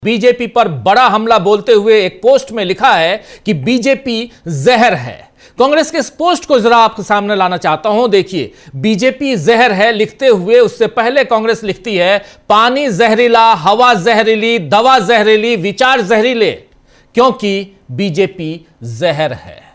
BJP पर बड़ा हमला बोलते हुए एक पोस्ट में लिखा है कि बीजेपी जहर है। कांग्रेस के इस पोस्ट को जरा आपके सामने लाना चाहता हूं। देखिए, बीजेपी जहर है लिखते हुए उससे पहले कांग्रेस लिखती है पानी जहरीला, हवा जहरीली, दवा जहरीली, विचार जहरीले, क्योंकि बीजेपी जहर है।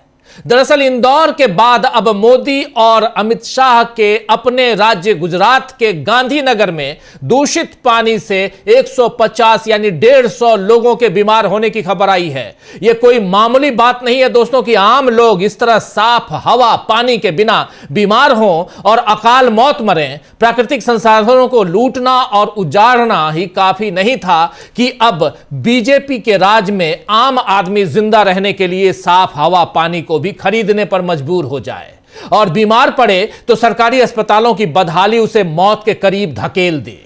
दरअसल इंदौर के बाद अब मोदी और अमित शाह के अपने राज्य गुजरात के गांधीनगर में दूषित पानी से 150 यानी 150 लोगों के बीमार होने की खबर आई है। यह कोई मामूली बात नहीं है दोस्तों कि आम लोग इस तरह साफ हवा पानी के बिना बीमार हों और अकाल मौत मरें। प्राकृतिक संसाधनों को लूटना और उजाड़ना ही काफी नहीं था कि अब बीजेपी के राज में आम आदमी जिंदा रहने के लिए साफ हवा पानी को भी खरीदने पर मजबूर हो जाए और बीमार पड़े तो सरकारी अस्पतालों की बदहाली उसे मौत के करीब धकेल दे।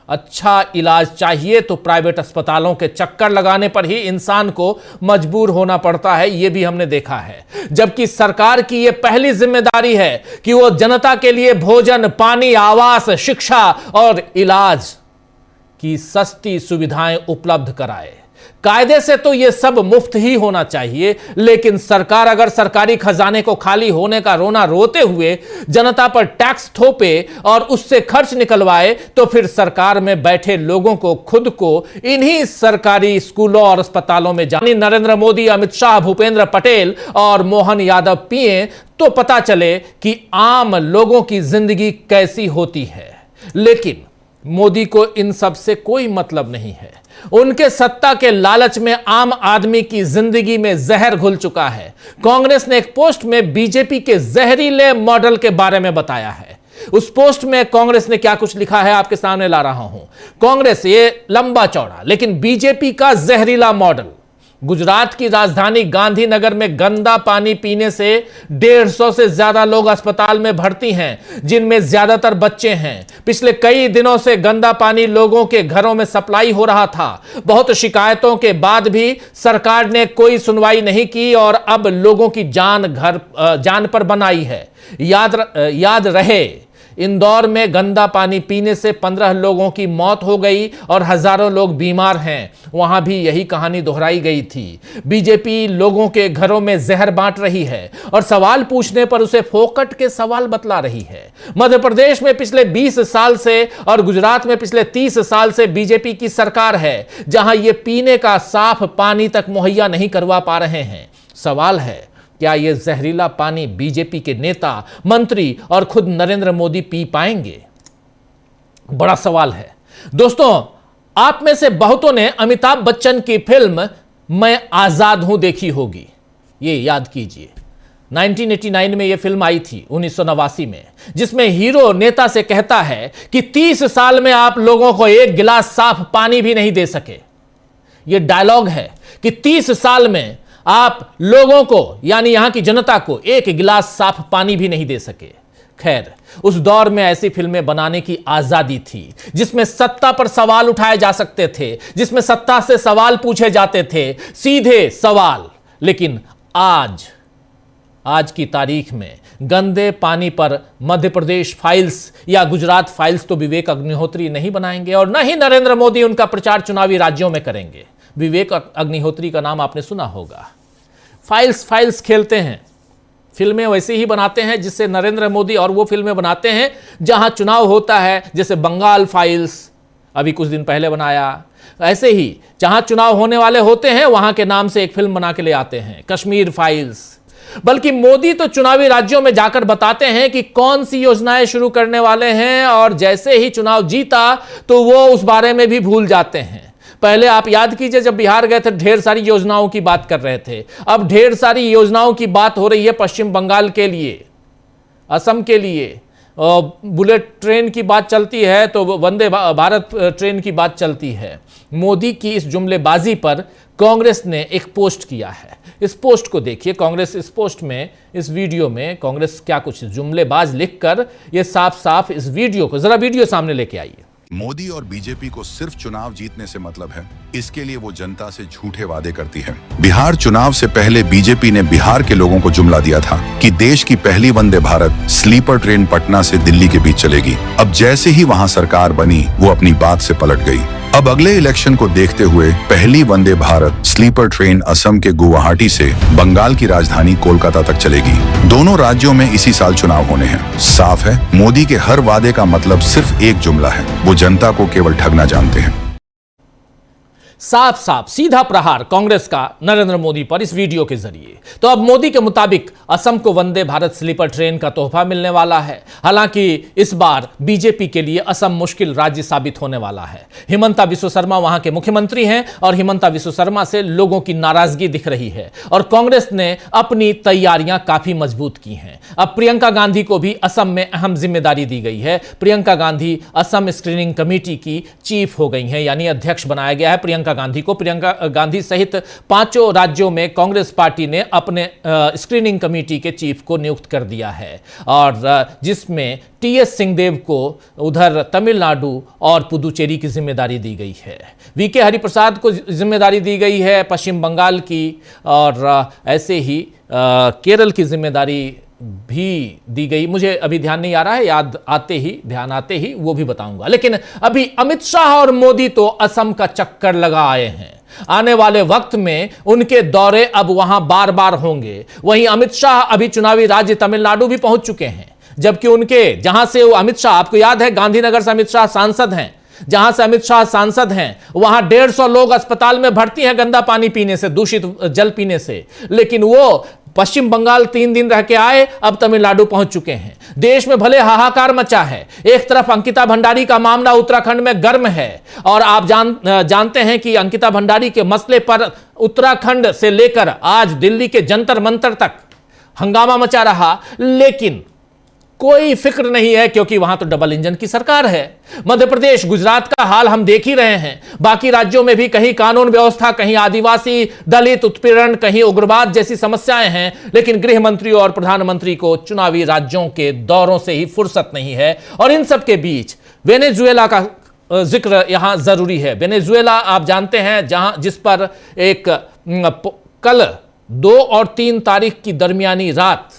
अच्छा इलाज चाहिए तो प्राइवेट अस्पतालों के चक्कर लगाने पर ही इंसान को मजबूर होना पड़ता है, यह भी हमने देखा है। जबकि सरकार की यह पहली जिम्मेदारी है कि वो जनता के लिए भोजन, पानी, आवास, शिक्षा और इलाज की सस्ती सुविधाएं उपलब्ध कराए। कायदे से तो यह सब मुफ्त ही होना चाहिए, लेकिन सरकार अगर सरकारी खजाने को खाली होने का रोना रोते हुए जनता पर टैक्स थोपे और उससे खर्च निकलवाए तो फिर सरकार में बैठे लोगों को खुद को इन्हीं सरकारी स्कूलों और अस्पतालों में जाने नरेंद्र मोदी, अमित शाह, भूपेंद्र पटेल और मोहन यादव पिए तो पता चले कि आम लोगों की जिंदगी कैसी होती है। लेकिन मोदी को इन सब से कोई मतलब नहीं है। उनके सत्ता के लालच में आम आदमी की जिंदगी में जहर घुल चुका है। कांग्रेस ने एक पोस्ट में बीजेपी के जहरीले मॉडल के बारे में बताया है। उस पोस्ट में कांग्रेस ने क्या कुछ लिखा है आपके सामने ला रहा हूं। कांग्रेस ये लंबा चौड़ा लेकिन बीजेपी का जहरीला मॉडल। गुजरात की राजधानी गांधीनगर में गंदा पानी पीने से 150 से ज्यादा लोग अस्पताल में भर्ती हैं, जिनमें ज्यादातर बच्चे हैं। पिछले कई दिनों से गंदा पानी लोगों के घरों में सप्लाई हो रहा था। बहुत शिकायतों के बाद भी सरकार ने कोई सुनवाई नहीं की और अब लोगों की जान पर बनाई है। याद रहे, इंदौर में गंदा पानी पीने से 15 लोगों की मौत हो गई और हजारों लोग बीमार हैं। वहां भी यही कहानी दोहराई गई थी। बीजेपी लोगों के घरों में जहर बांट रही है और सवाल पूछने पर उसे फोकट के सवाल बतला रही है। मध्य प्रदेश में पिछले 20 साल से और गुजरात में पिछले 30 साल से बीजेपी की सरकार है, जहां ये पीने का साफ पानी तक मुहैया नहीं करवा पा रहे हैं। सवाल है, क्या यह जहरीला पानी बीजेपी के नेता, मंत्री और खुद नरेंद्र मोदी पी पाएंगे? बड़ा सवाल है। दोस्तों, आप में से बहुतों ने अमिताभ बच्चन की फिल्म मैं आजाद हूं देखी होगी। ये याद कीजिए, 1989 में यह फिल्म आई थी, 1989 में, जिसमें हीरो नेता से कहता है कि 30 साल में आप लोगों को एक गिलास साफ पानी भी नहीं दे सके। यह डायलॉग है कि 30 साल में आप लोगों को यानी यहां की जनता को एक गिलास साफ पानी भी नहीं दे सके। खैर, उस दौर में ऐसी फिल्में बनाने की आजादी थी जिसमें सत्ता पर सवाल उठाए जा सकते थे, जिसमें सत्ता से सवाल पूछे जाते थे, सीधे सवाल। लेकिन आज की तारीख में गंदे पानी पर मध्य प्रदेश फाइल्स या गुजरात फाइल्स तो विवेक अग्निहोत्री नहीं बनाएंगे और न ही नरेंद्र मोदी उनका प्रचार चुनावी राज्यों में करेंगे। विवेक अग्निहोत्री का नाम आपने सुना होगा। फाइल्स खेलते हैं, फिल्में वैसे ही बनाते हैं जिससे नरेंद्र मोदी, और वो फिल्में बनाते हैं जहां चुनाव होता है, जैसे बंगाल फाइल्स अभी कुछ दिन पहले बनाया। ऐसे ही जहां चुनाव होने वाले होते हैं वहां के नाम से एक फिल्म बना के ले आते हैं, कश्मीर फाइल्स। बल्कि मोदी तो चुनावी राज्यों में जाकर बताते हैं कि कौन सी योजनाएं शुरू करने वाले हैं और जैसे ही चुनाव जीता तो वो उस बारे में भी भूल जाते हैं। पहले आप याद कीजिए, जब बिहार गए थे ढेर सारी योजनाओं की बात कर रहे थे। अब ढेर सारी योजनाओं की बात हो रही है पश्चिम बंगाल के लिए, असम के लिए। बुलेट ट्रेन की बात चलती है तो वंदे भारत ट्रेन की बात चलती है। मोदी की इस जुमलेबाजी पर कांग्रेस ने एक पोस्ट किया है। इस पोस्ट को देखिए। कांग्रेस इस पोस्ट में, इस वीडियो में कांग्रेस क्या कुछ जुमलेबाज लिखकर ये साफ साफ इस वीडियो को जरा वीडियो सामने लेके आइए। मोदी और बीजेपी को सिर्फ चुनाव जीतने से मतलब है, इसके लिए वो जनता से झूठे वादे करती है। बिहार चुनाव से पहले बीजेपी ने बिहार के लोगों को जुमला दिया था कि देश की पहली वंदे भारत स्लीपर ट्रेन पटना से दिल्ली के बीच चलेगी। अब जैसे ही वहां सरकार बनी, वो अपनी बात से पलट गई। अब अगले इलेक्शन को देखते हुए पहली वंदे भारत स्लीपर ट्रेन असम के गुवाहाटी से बंगाल की राजधानी कोलकाता तक चलेगी। दोनों राज्यों में इसी साल चुनाव होने हैं। साफ है, मोदी के हर वादे का मतलब सिर्फ एक जुमला है, वो जनता को केवल ठगना जानते हैं। साफ साफ सीधा प्रहार कांग्रेस का नरेंद्र मोदी पर इस वीडियो के जरिए। तो अब मोदी के मुताबिक असम को वंदे भारत स्लीपर ट्रेन का तोहफा मिलने वाला है। हालांकि इस बार बीजेपी के लिए असम मुश्किल राज्य साबित होने वाला है। हिमंता बिस्वा शर्मा वहां के मुख्यमंत्री हैं और हिमंता बिस्वा शर्मा से लोगों की नाराजगी दिख रही है और कांग्रेस ने अपनी तैयारियां काफी मजबूत की हैं। अब प्रियंका गांधी को भी असम में अहम जिम्मेदारी दी गई है। प्रियंका गांधी असम स्क्रीनिंग कमेटी की चीफ हो गई हैं, यानी अध्यक्ष बनाया गया है प्रियंका गांधी को। प्रियंका गांधी सहित 5 राज्यों में कांग्रेस पार्टी ने अपने स्क्रीनिंग कमेटी के चीफ को नियुक्त कर दिया है और जिसमें टीएस सिंहदेव को उधर तमिलनाडु और पुदुचेरी की जिम्मेदारी दी गई है। वीके हरिप्रसाद को जिम्मेदारी दी गई है पश्चिम बंगाल की और ऐसे ही केरल की जिम्मेदारी भी दी गई। मुझे अभी ध्यान नहीं आ रहा है, ध्यान आते ही वो भी बताऊंगा। लेकिन अभी अमित शाह और मोदी तो असम का चक्कर लगा आए हैं। आने वाले वक्त में उनके दौरे अब वहां बार बार होंगे। वहीं अमित शाह अभी चुनावी राज्य तमिलनाडु भी पहुंच चुके हैं, जबकि उनके जहां से वो अमित शाह, आपको याद है गांधीनगर से अमित शाह सांसद हैं, जहां से अमित शाह सांसद हैं वहां 150 लोग अस्पताल में भर्ती हैं गंदा पानी पीने से, दूषित जल पीने से। लेकिन वो पश्चिम बंगाल 3 दिन रह के आए, अब तमिलनाडु पहुंच चुके हैं। देश में भले हाहाकार मचा है। एक तरफ अंकिता भंडारी का मामला उत्तराखंड में गर्म है और आप जानते हैं कि अंकिता भंडारी के मसले पर उत्तराखंड से लेकर आज दिल्ली के जंतर मंतर तक हंगामा मचा रहा, लेकिन कोई फिक्र नहीं है क्योंकि वहां तो डबल इंजन की सरकार है। मध्य प्रदेश, गुजरात का हाल हम देख ही रहे हैं। बाकी राज्यों में भी कहीं कानून व्यवस्था, कहीं आदिवासी दलित उत्पीड़न, कहीं उग्रवाद जैसी समस्याएं हैं, लेकिन गृह मंत्री और प्रधानमंत्री को चुनावी राज्यों के दौरों से ही फुर्सत नहीं है। और इन सब के बीच वेनेजुएला का जिक्र यहां जरूरी है। वेनेजुएला आप जानते हैं जिस पर एक कल 2 और 3 तारीख की दरमियानी रात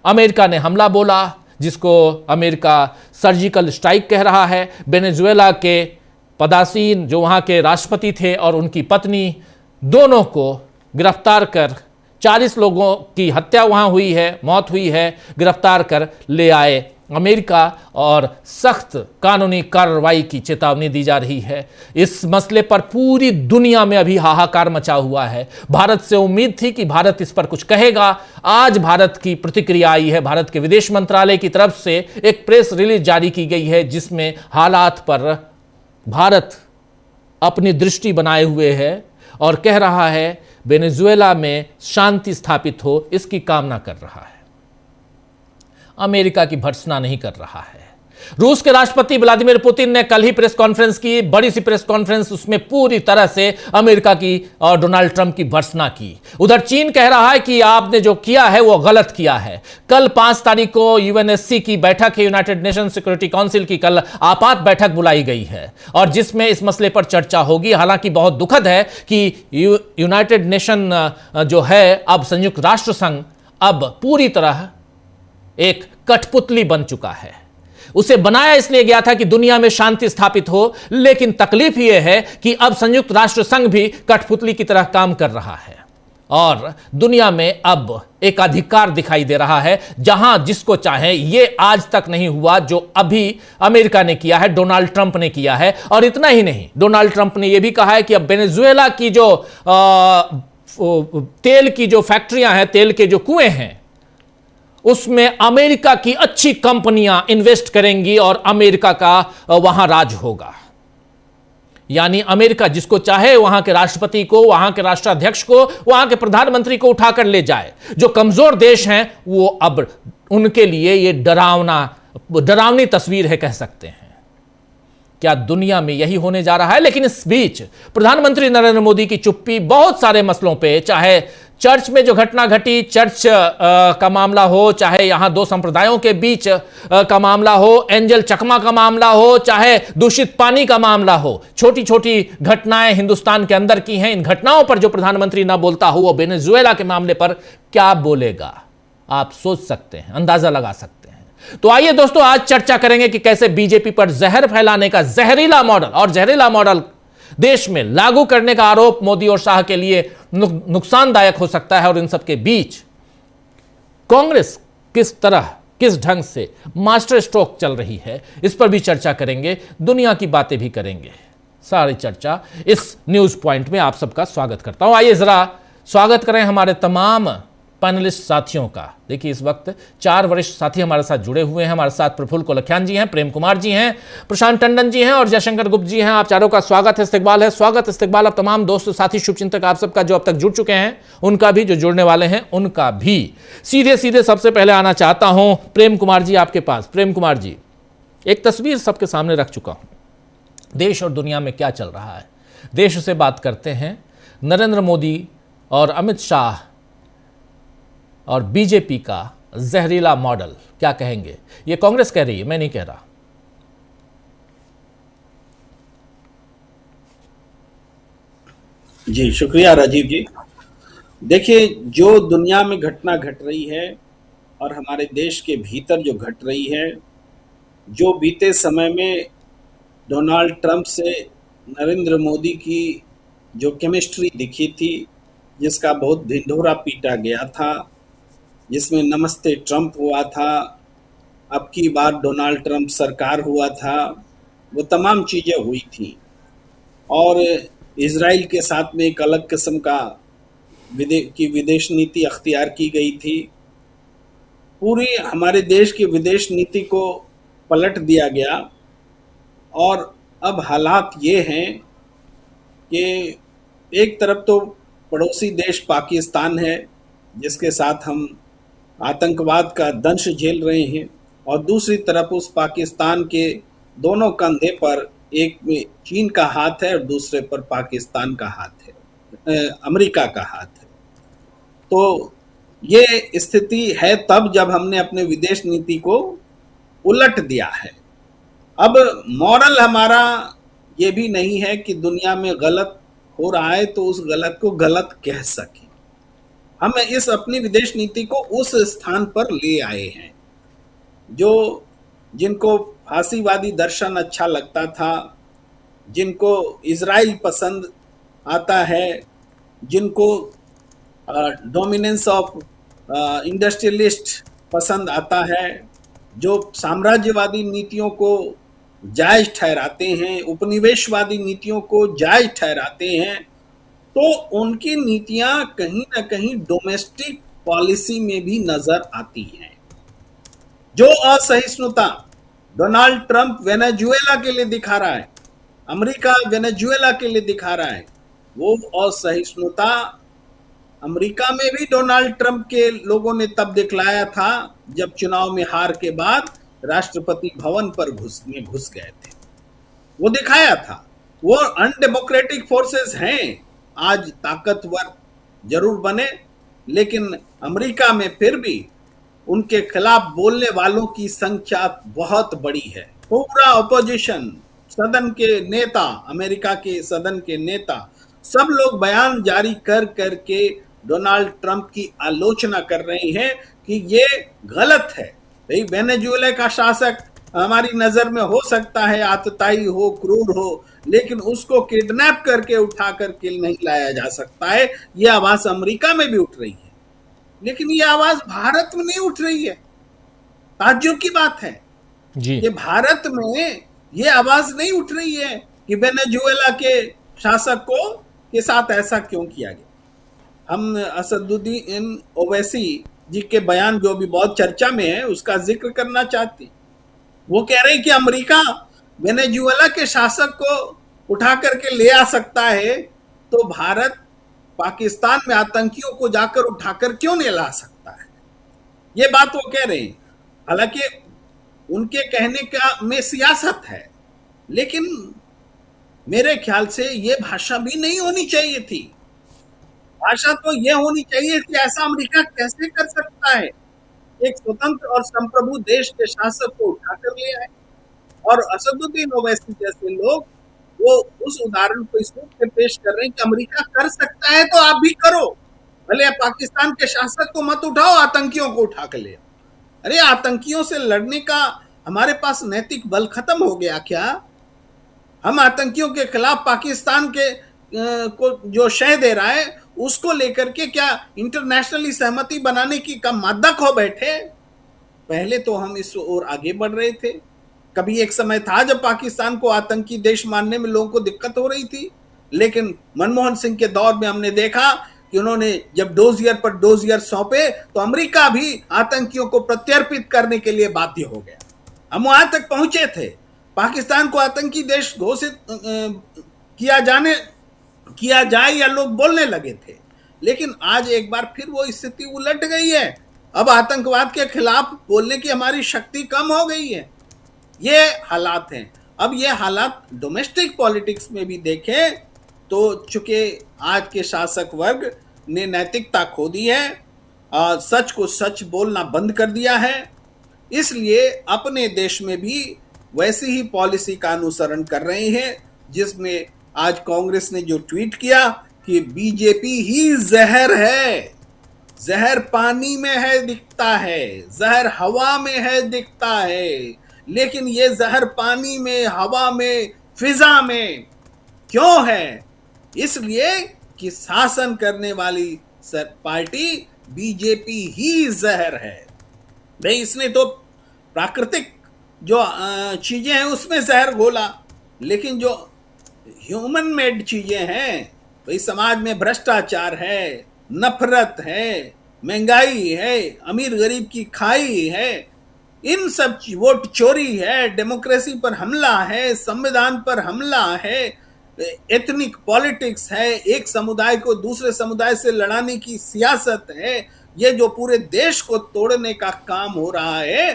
अमेरिका ने हमला बोला, जिसको अमेरिका सर्जिकल स्ट्राइक कह रहा है। वेनेजुएला के पदासीन जो वहाँ के राष्ट्रपति थे और उनकी पत्नी, दोनों को गिरफ्तार कर 40 लोगों की हत्या वहाँ हुई है, मौत हुई है, गिरफ्तार कर ले आए अमेरिका और सख्त कानूनी कार्रवाई की चेतावनी दी जा रही है। इस मसले पर पूरी दुनिया में अभी हाहाकार मचा हुआ है। भारत से उम्मीद थी कि भारत इस पर कुछ कहेगा। आज भारत की प्रतिक्रिया आई है। भारत के विदेश मंत्रालय की तरफ से एक प्रेस रिलीज जारी की गई है जिसमें हालात पर भारत अपनी दृष्टि बनाए हुए है और कह रहा है वेनेजुएला में शांति स्थापित हो, इसकी कामना कर रहा है। अमेरिका की भर्त्सना नहीं कर रहा है। रूस के राष्ट्रपति व्लादिमीर पुतिन ने कल ही प्रेस कॉन्फ्रेंस की, बड़ी सी प्रेस कॉन्फ्रेंस, उसमें पूरी तरह से अमेरिका की और डोनाल्ड ट्रंप की भर्त्सना की। उधर चीन कह रहा है कि आपने जो किया है वो गलत किया है। कल 5 तारीख को यूएनएससी की बैठक है, यूनाइटेड नेशन सिक्योरिटी काउंसिल की कल आपात बैठक बुलाई गई है और जिसमें इस मसले पर चर्चा होगी। हालांकि बहुत दुखद है कि यूनाइटेड नेशन जो है, अब संयुक्त राष्ट्र संघ अब पूरी तरह एक कठपुतली बन चुका है। उसे बनाया इसलिए गया था कि दुनिया में शांति स्थापित हो, लेकिन तकलीफ यह है कि अब संयुक्त राष्ट्र संघ भी कठपुतली की तरह काम कर रहा है और दुनिया में अब एक अधिकार दिखाई दे रहा है जहां जिसको चाहे। यह आज तक नहीं हुआ जो अभी अमेरिका ने किया है, डोनाल्ड ट्रंप ने किया है। और इतना ही नहीं, डोनाल्ड ट्रंप ने यह भी कहा है कि अब वेनेजुएला की जो तेल की जो फैक्ट्रियां हैं, तेल के जो कुएं हैं, उसमें अमेरिका की अच्छी कंपनियां इन्वेस्ट करेंगी और अमेरिका का वहां राज होगा। यानी अमेरिका जिसको चाहे वहां के राष्ट्रपति को, वहां के राष्ट्राध्यक्ष को, वहां के प्रधानमंत्री को उठाकर ले जाए। जो कमजोर देश हैं वो अब उनके लिए ये डरावनी तस्वीर है, कह सकते हैं। क्या दुनिया में यही होने जा रहा है? लेकिन इस बीच प्रधानमंत्री नरेंद्र मोदी की चुप्पी बहुत सारे मसलों पे, चाहे चर्च में जो घटना घटी, चर्च का मामला हो, चाहे यहां 2 संप्रदायों के बीच का मामला हो, एंजल चकमा का मामला हो, चाहे दूषित पानी का मामला हो, छोटी छोटी घटनाएं हिंदुस्तान के अंदर की हैं। इन घटनाओं पर जो प्रधानमंत्री ना बोलता हो, वो वेनेजुएला के मामले पर क्या बोलेगा? आप सोच सकते हैं, अंदाजा लगा सकते हैं। तो आइए दोस्तों, आज चर्चा करेंगे कि कैसे बीजेपी पर जहर फैलाने का जहरीला मॉडल देश में लागू करने का आरोप मोदी और शाह के लिए नुकसानदायक हो सकता है, और इन सबके बीच कांग्रेस किस ढंग से मास्टर स्ट्रोक चल रही है, इस पर भी चर्चा करेंगे, दुनिया की बातें भी करेंगे। सारी चर्चा इस न्यूज पॉइंट में आप सबका स्वागत करता हूं। आइए जरा स्वागत करें हमारे तमाम पैनलिस्ट साथियों का। देखिए, इस वक्त 4 वरिष्ठ साथी हमारे साथ जुड़े हुए हैं। हमारे साथ प्रफुल्ल कोलखियान जी हैं, प्रेम कुमार जी हैं, प्रशांत टंडन जी हैं और जयशंकर गुप्त जी हैं। आप चारों का स्वागत है, इस्तकबाल है। स्वागत इस्तकबाल अब तमाम दोस्त साथी शुभचिंतक आप सबका जो अब तक जुड़ चुके हैं उनका भी, जो जुड़ने वाले हैं उनका भी। सीधे सबसे पहले आना चाहता हूं प्रेम कुमार जी आपके पास। प्रेम कुमार जी, एक तस्वीर सबके सामने रख चुका हूं, देश और दुनिया में क्या चल रहा है। देश से बात करते हैं, नरेंद्र मोदी और अमित शाह और बीजेपी का जहरीला मॉडल, क्या कहेंगे? ये कांग्रेस कह रही है, मैं नहीं कह रहा। जी शुक्रिया राजीव जी। देखिए, जो दुनिया में घटना घट रही है और हमारे देश के भीतर जो घट रही है, जो बीते समय में डोनाल्ड ट्रंप से नरेंद्र मोदी की जो केमिस्ट्री दिखी थी, जिसका बहुत ढिंढोरा पीटा गया था, जिसमें नमस्ते ट्रंप हुआ था, अब की बार डोनाल्ड ट्रंप सरकार हुआ था, वो तमाम चीज़ें हुई थी। और इजराइल के साथ में एक अलग किस्म का विदेश नीति अख्तियार की गई थी। पूरी हमारे देश की विदेश नीति को पलट दिया गया। और अब हालात ये हैं कि एक तरफ तो पड़ोसी देश पाकिस्तान है, जिसके साथ हम आतंकवाद का दंश झेल रहे हैं, और दूसरी तरफ उस पाकिस्तान के दोनों कंधे पर एक में चीन का हाथ है और दूसरे पर पाकिस्तान का हाथ है, अमेरिका का हाथ है। तो ये स्थिति है तब जब हमने अपने विदेश नीति को उलट दिया है। अब मॉरल हमारा ये भी नहीं है कि दुनिया में गलत हो रहा है तो उस गलत को गलत कह सके। हम इस अपनी विदेश नीति को उस स्थान पर ले आए हैं जिनको फांसीवादी दर्शन अच्छा लगता था, जिनको इजराइल पसंद आता है, जिनको डोमिनेंस ऑफ इंडस्ट्रियलिस्ट पसंद आता है, जो साम्राज्यवादी नीतियों को जायज ठहराते हैं, उपनिवेशवादी नीतियों को जायज ठहराते हैं, तो उनकी नीतियां कहीं ना कहीं डोमेस्टिक पॉलिसी में भी नजर आती हैं। जो असहिष्णुता डोनाल्ड ट्रंप वेनेजुएला के लिए दिखा रहा है, अमेरिका वेनेजुएला के लिए दिखा रहा है, वो असहिष्णुता अमेरिका में भी डोनाल्ड ट्रंप के लोगों ने तब दिखलाया था जब चुनाव में हार के बाद राष्ट्रपति भवन पर घुस गए थे। वो दिखाया था। वो अनडेमोक्रेटिक फोर्सेस हैं, आज ताकतवर जरूर बने, लेकिन अमेरिका में फिर भी उनके खिलाफ बोलने वालों की संख्या बहुत बड़ी है। पूरा ऑपोजिशन, सदन के नेता, अमेरिका के सदन के नेता, सब लोग बयान जारी कर करके डोनाल्ड ट्रंप की आलोचना कर रहे हैं कि ये गलत है। भाई, वेनेजुएला का शासक हमारी नजर में हो सकता है आतताई हो, क्रूर हो, लेकिन उसको किडनैप करके उठा करके नहीं लाया जा सकता है। ये आवाज अमेरिका में भी उठ रही है, लेकिन ये आवाज भारत में नहीं उठ रही है। ताज्जुब की बात है जी। ये भारत में ये आवाज नहीं उठ रही है कि वेनेजुएला के शासक के साथ ऐसा क्यों किया गया। हम असदुद्दीन ओवैसी जी के बयान जो भी बहुत चर्चा में है उसका जिक्र करना चाहते हैं। वो कह रहे हैं कि अमेरिका वेनेजुएला के शासक को उठा करके ले आ सकता है, तो भारत पाकिस्तान में आतंकियों को जाकर उठाकर क्यों नहीं ला सकता है। ये बात वो कह रहे हैं। हालांकि उनके कहने का में सियासत है, लेकिन मेरे ख्याल से ये भाषा भी नहीं होनी चाहिए थी। भाषा तो यह होनी चाहिए कि ऐसा अमेरिका कैसे कर सकता है, एक स्वतंत्र और संप्रभु देश के शासक को उठाकर ले आए। और असदुद्दीन ओवैसी जैसे लोग वो उस उदाहरण को इस रूप में पेश कर रहे हैं कि अमेरिका कर सकता है तो आप भी करो, भले पाकिस्तान के शासक को मत उठाओ, आतंकियों को उठा कर ले। अरे आतंकियों से लड़ने का हमारे पास नैतिक बल खत्म हो गया क्या? हम आतंकियों के खिलाफ पाकिस्तान के को जो शह दे रहा है उसको लेकर के क्या इंटरनेशनली सहमति बनाने की का मादक हो बैठे? पहले तो हम इस ओर आगे बढ़ रहे थे। कभी एक समय था जब पाकिस्तान को आतंकी देश मानने में लोगों को दिक्कत हो रही थी, लेकिन मनमोहन सिंह के दौर में हमने देखा कि उन्होंने जब डोजियर पर डोजियर सौंपे तो अमेरिका भी आतंकियों को प्रत्यर्पित करने के लिए बाध्य हो गया। हम वहां तक पहुंचे थे, पाकिस्तान को आतंकी देश घोषित किया जाए या लोग बोलने लगे थे, लेकिन आज एक बार फिर वो स्थिति उलट गई है। अब आतंकवाद के खिलाफ बोलने की हमारी शक्ति कम हो गई है। ये हालात हैं। अब ये हालात डोमेस्टिक पॉलिटिक्स में भी देखें तो चूंकि आज के शासक वर्ग ने नैतिकता खो दी है, सच को सच बोलना बंद कर दिया है, इसलिए अपने देश में भी वैसी ही पॉलिसी का अनुसरण कर रहे हैं जिसमें आज कांग्रेस ने जो ट्वीट किया कि बीजेपी ही जहर है, जहर पानी में है दिखता है, जहर हवा में है दिखता है, लेकिन ये जहर पानी में, हवा में, फिजा में क्यों है? इसलिए कि शासन करने वाली पार्टी बीजेपी ही जहर है। भाई इसने तो प्राकृतिक जो चीजें हैं उसमें जहर घोला, लेकिन जो ह्यूमन मेड चीजें हैं, भाई समाज में भ्रष्टाचार है, नफरत है, महंगाई है, अमीर गरीब की खाई है, इन सब वोट चोरी है, डेमोक्रेसी पर हमला है, संविधान पर हमला है, एथनिक पॉलिटिक्स है, एक समुदाय को दूसरे समुदाय से लड़ाने की सियासत है, ये जो पूरे देश को तोड़ने का काम हो रहा है,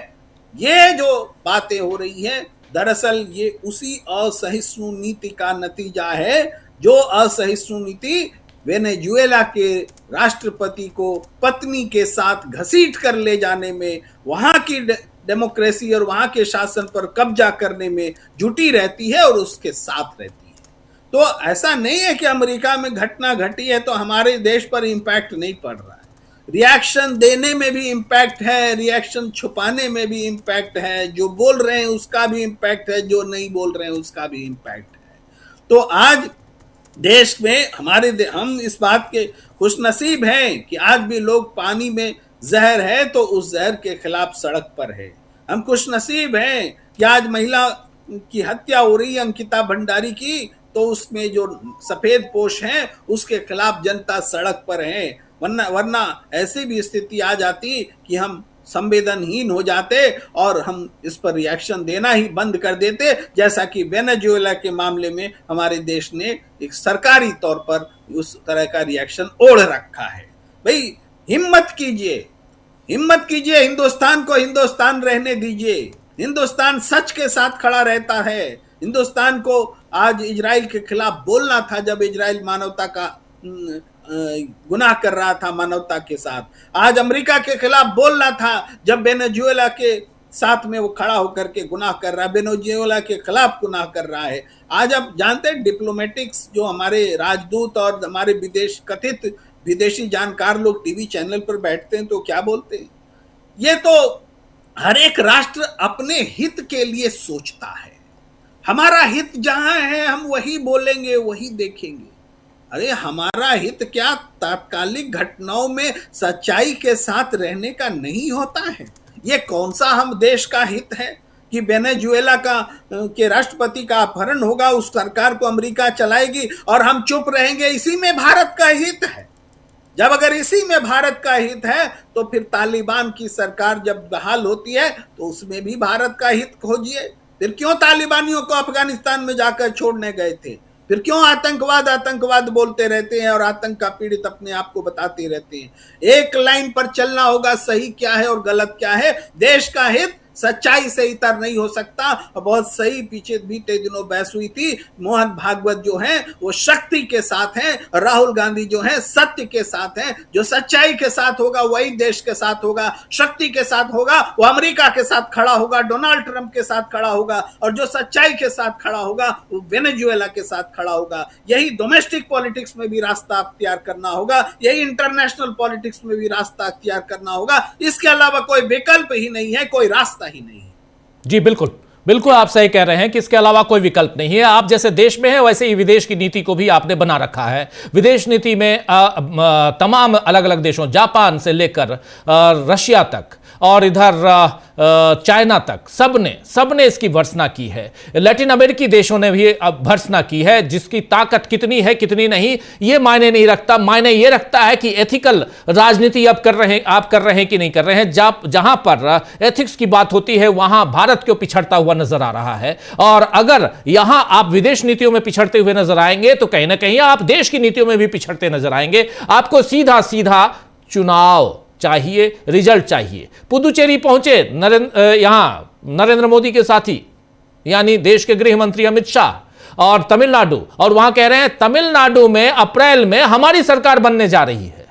ये जो बातें हो रही हैं, दरअसल ये उसी असहिष्णु नीति का नतीजा है जो असहिष्णु नीति वेनेजुएला के राष्ट्रपति को पत्नी के साथ घसीट कर ले जाने में, वहां की डेमोक्रेसी और वहां के शासन पर कब्जा करने में जुटी रहती है और उसके साथ रहती है। तो ऐसा नहीं है कि अमेरिका में घटना घटी है तो हमारे देश पर इंपैक्ट नहीं पड़ रहा है। रिएक्शन देने में भी इंपैक्ट है, रिएक्शन छुपाने में भी इंपैक्ट है, जो बोल रहे हैं उसका भी इंपैक्ट है, जो नहीं बोल रहे हैं उसका भी इंपैक्ट है। तो आज देश में हम इस बात के खुशनसीब हैं कि आज भी लोग पानी में जहर है तो उस जहर के खिलाफ सड़क पर है। हम खुशनसीब हैं कि आज महिला की हत्या हो रही है अंकिता भंडारी की, तो उसमें जो सफेद पोश हैं उसके खिलाफ जनता सड़क पर है। वरना ऐसी भी स्थिति आ जाती कि हम संवेदनहीन हो जाते और हम इस पर रिएक्शन देना ही बंद कर देते, जैसा कि वेनेजुएला के मामले में हमारे देश ने एक सरकारी तौर पर उस तरह का रिएक्शन ओढ़ रखा है। भाई हिम्मत कीजिए, हिंदुस्तान को हिंदुस्तान रहने दीजिए। हिंदुस्तान सच के साथ खड़ा रहता है। हिंदुस्तान को आज इजराइल के खिलाफ बोलना था जब इजराइल मानवता का गुनाह कर रहा था मानवता के साथ। आज अमेरिका के खिलाफ बोलना था जब वेनेजुएला के साथ में वो खड़ा होकर के गुनाह कर रहा है, वेनेजुएला के खिलाफ गुनाह कर रहा है। आज आप जानते हैं डिप्लोमेटिक्स जो हमारे राजदूत और हमारे कथित विदेशी जानकार लोग टीवी चैनल पर बैठते हैं तो क्या बोलते हैं? ये तो हर एक राष्ट्र अपने हित के लिए सोचता है। हमारा हित जहां है हम वही बोलेंगे, वही देखेंगे। अरे हमारा हित क्या तात्कालिक घटनाओं में सच्चाई के साथ रहने का नहीं होता है? ये कौन सा हम देश का हित है कि वेनेजुएला के राष्ट्रपति का अपहरण होगा, उस सरकार को अमेरिका चलाएगी और हम चुप रहेंगे? इसी में भारत का हित है। जब अगर इसी में भारत का हित है तो फिर तालिबान की सरकार जब बहाल होती है तो उसमें भी भारत का हित खोजिए। फिर क्यों तालिबानियों को अफगानिस्तान में जाकर छोड़ने गए थे? फिर क्यों आतंकवाद बोलते रहते हैं और आतंक का पीड़ित अपने आप को बताते रहते हैं? एक लाइन पर चलना होगा, सही क्या है और गलत क्या है। देश का हित सच्चाई से इतर नहीं हो सकता। और बहुत सही पीछे बीते दिनों बहस हुई थी, मोहन भागवत जो है वो शक्ति के साथ हैं, राहुल गांधी जो है सत्य के साथ हैं। जो सच्चाई के साथ होगा वही देश के साथ होगा, शक्ति के साथ होगा वो अमेरिका के साथ खड़ा होगा, डोनाल्ड ट्रंप के साथ खड़ा होगा, और जो सच्चाई के साथ खड़ा होगा वो वेनेजुएला के साथ खड़ा होगा। यही डोमेस्टिक पॉलिटिक्स में भी रास्ता अख्तियार करना होगा, यही इंटरनेशनल पॉलिटिक्स में भी रास्ता अख्तियार करना होगा। इसके अलावा कोई विकल्प ही नहीं है, कोई रास्ता ही नहीं है। जी बिल्कुल बिल्कुल, आप सही कह रहे हैं कि इसके अलावा कोई विकल्प नहीं है। आप जैसे देश में है वैसे ही विदेश की नीति को भी आपने बना रखा है। विदेश नीति में तमाम अलग अलग देशों, जापान से लेकर रशिया तक और इधर चाइना तक, सबने इसकी भर्त्सना की है। लैटिन अमेरिकी देशों ने भी अब भर्त्सना की है। जिसकी ताकत कितनी है कितनी नहीं ये मायने नहीं रखता, मायने ये रखता है कि एथिकल राजनीति आप कर रहे हैं कि नहीं कर रहे हैं। जहां पर एथिक्स की बात होती है वहां भारत को पिछड़ता हुआ नजर आ रहा है। और अगर यहां आप विदेश नीतियों में पिछड़ते हुए नजर आएंगे तो कहीं ना कहीं आप देश की नीतियों में भी पिछड़ते नजर आएंगे। आपको सीधा सीधा चुनाव चाहिए, रिजल्ट चाहिए। पुदुचेरी पहुंचे नरेंद्र मोदी के साथी यानी देश के गृह मंत्री अमित शाह, और तमिलनाडु, और वहां कह रहे हैं तमिलनाडु में अप्रैल में हमारी सरकार बनने जा रही है।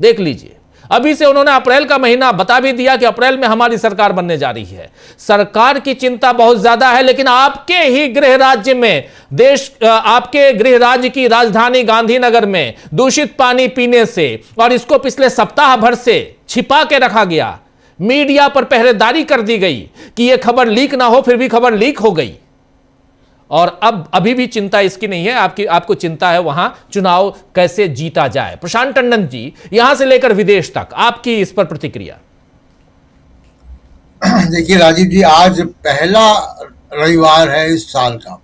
देख लीजिए, अभी से उन्होंने अप्रैल का महीना बता भी दिया कि अप्रैल में हमारी सरकार बनने जा रही है। सरकार की चिंता बहुत ज्यादा है, लेकिन आपके ही गृह राज्य में, आपके गृह राज्य की राजधानी गांधीनगर में दूषित पानी पीने से, और इसको पिछले सप्ताह भर से छिपा के रखा गया, मीडिया पर पहरेदारी कर दी गई कि यह खबर लीक ना हो, फिर भी खबर लीक हो गई। और अब अभी भी चिंता इसकी नहीं है, आपको चिंता है वहां चुनाव कैसे जीता जाए। प्रशांत टंडन जी, यहां से लेकर विदेश तक आपकी इस पर प्रतिक्रिया। देखिए राजीव जी, आज पहला रविवार है इस साल का,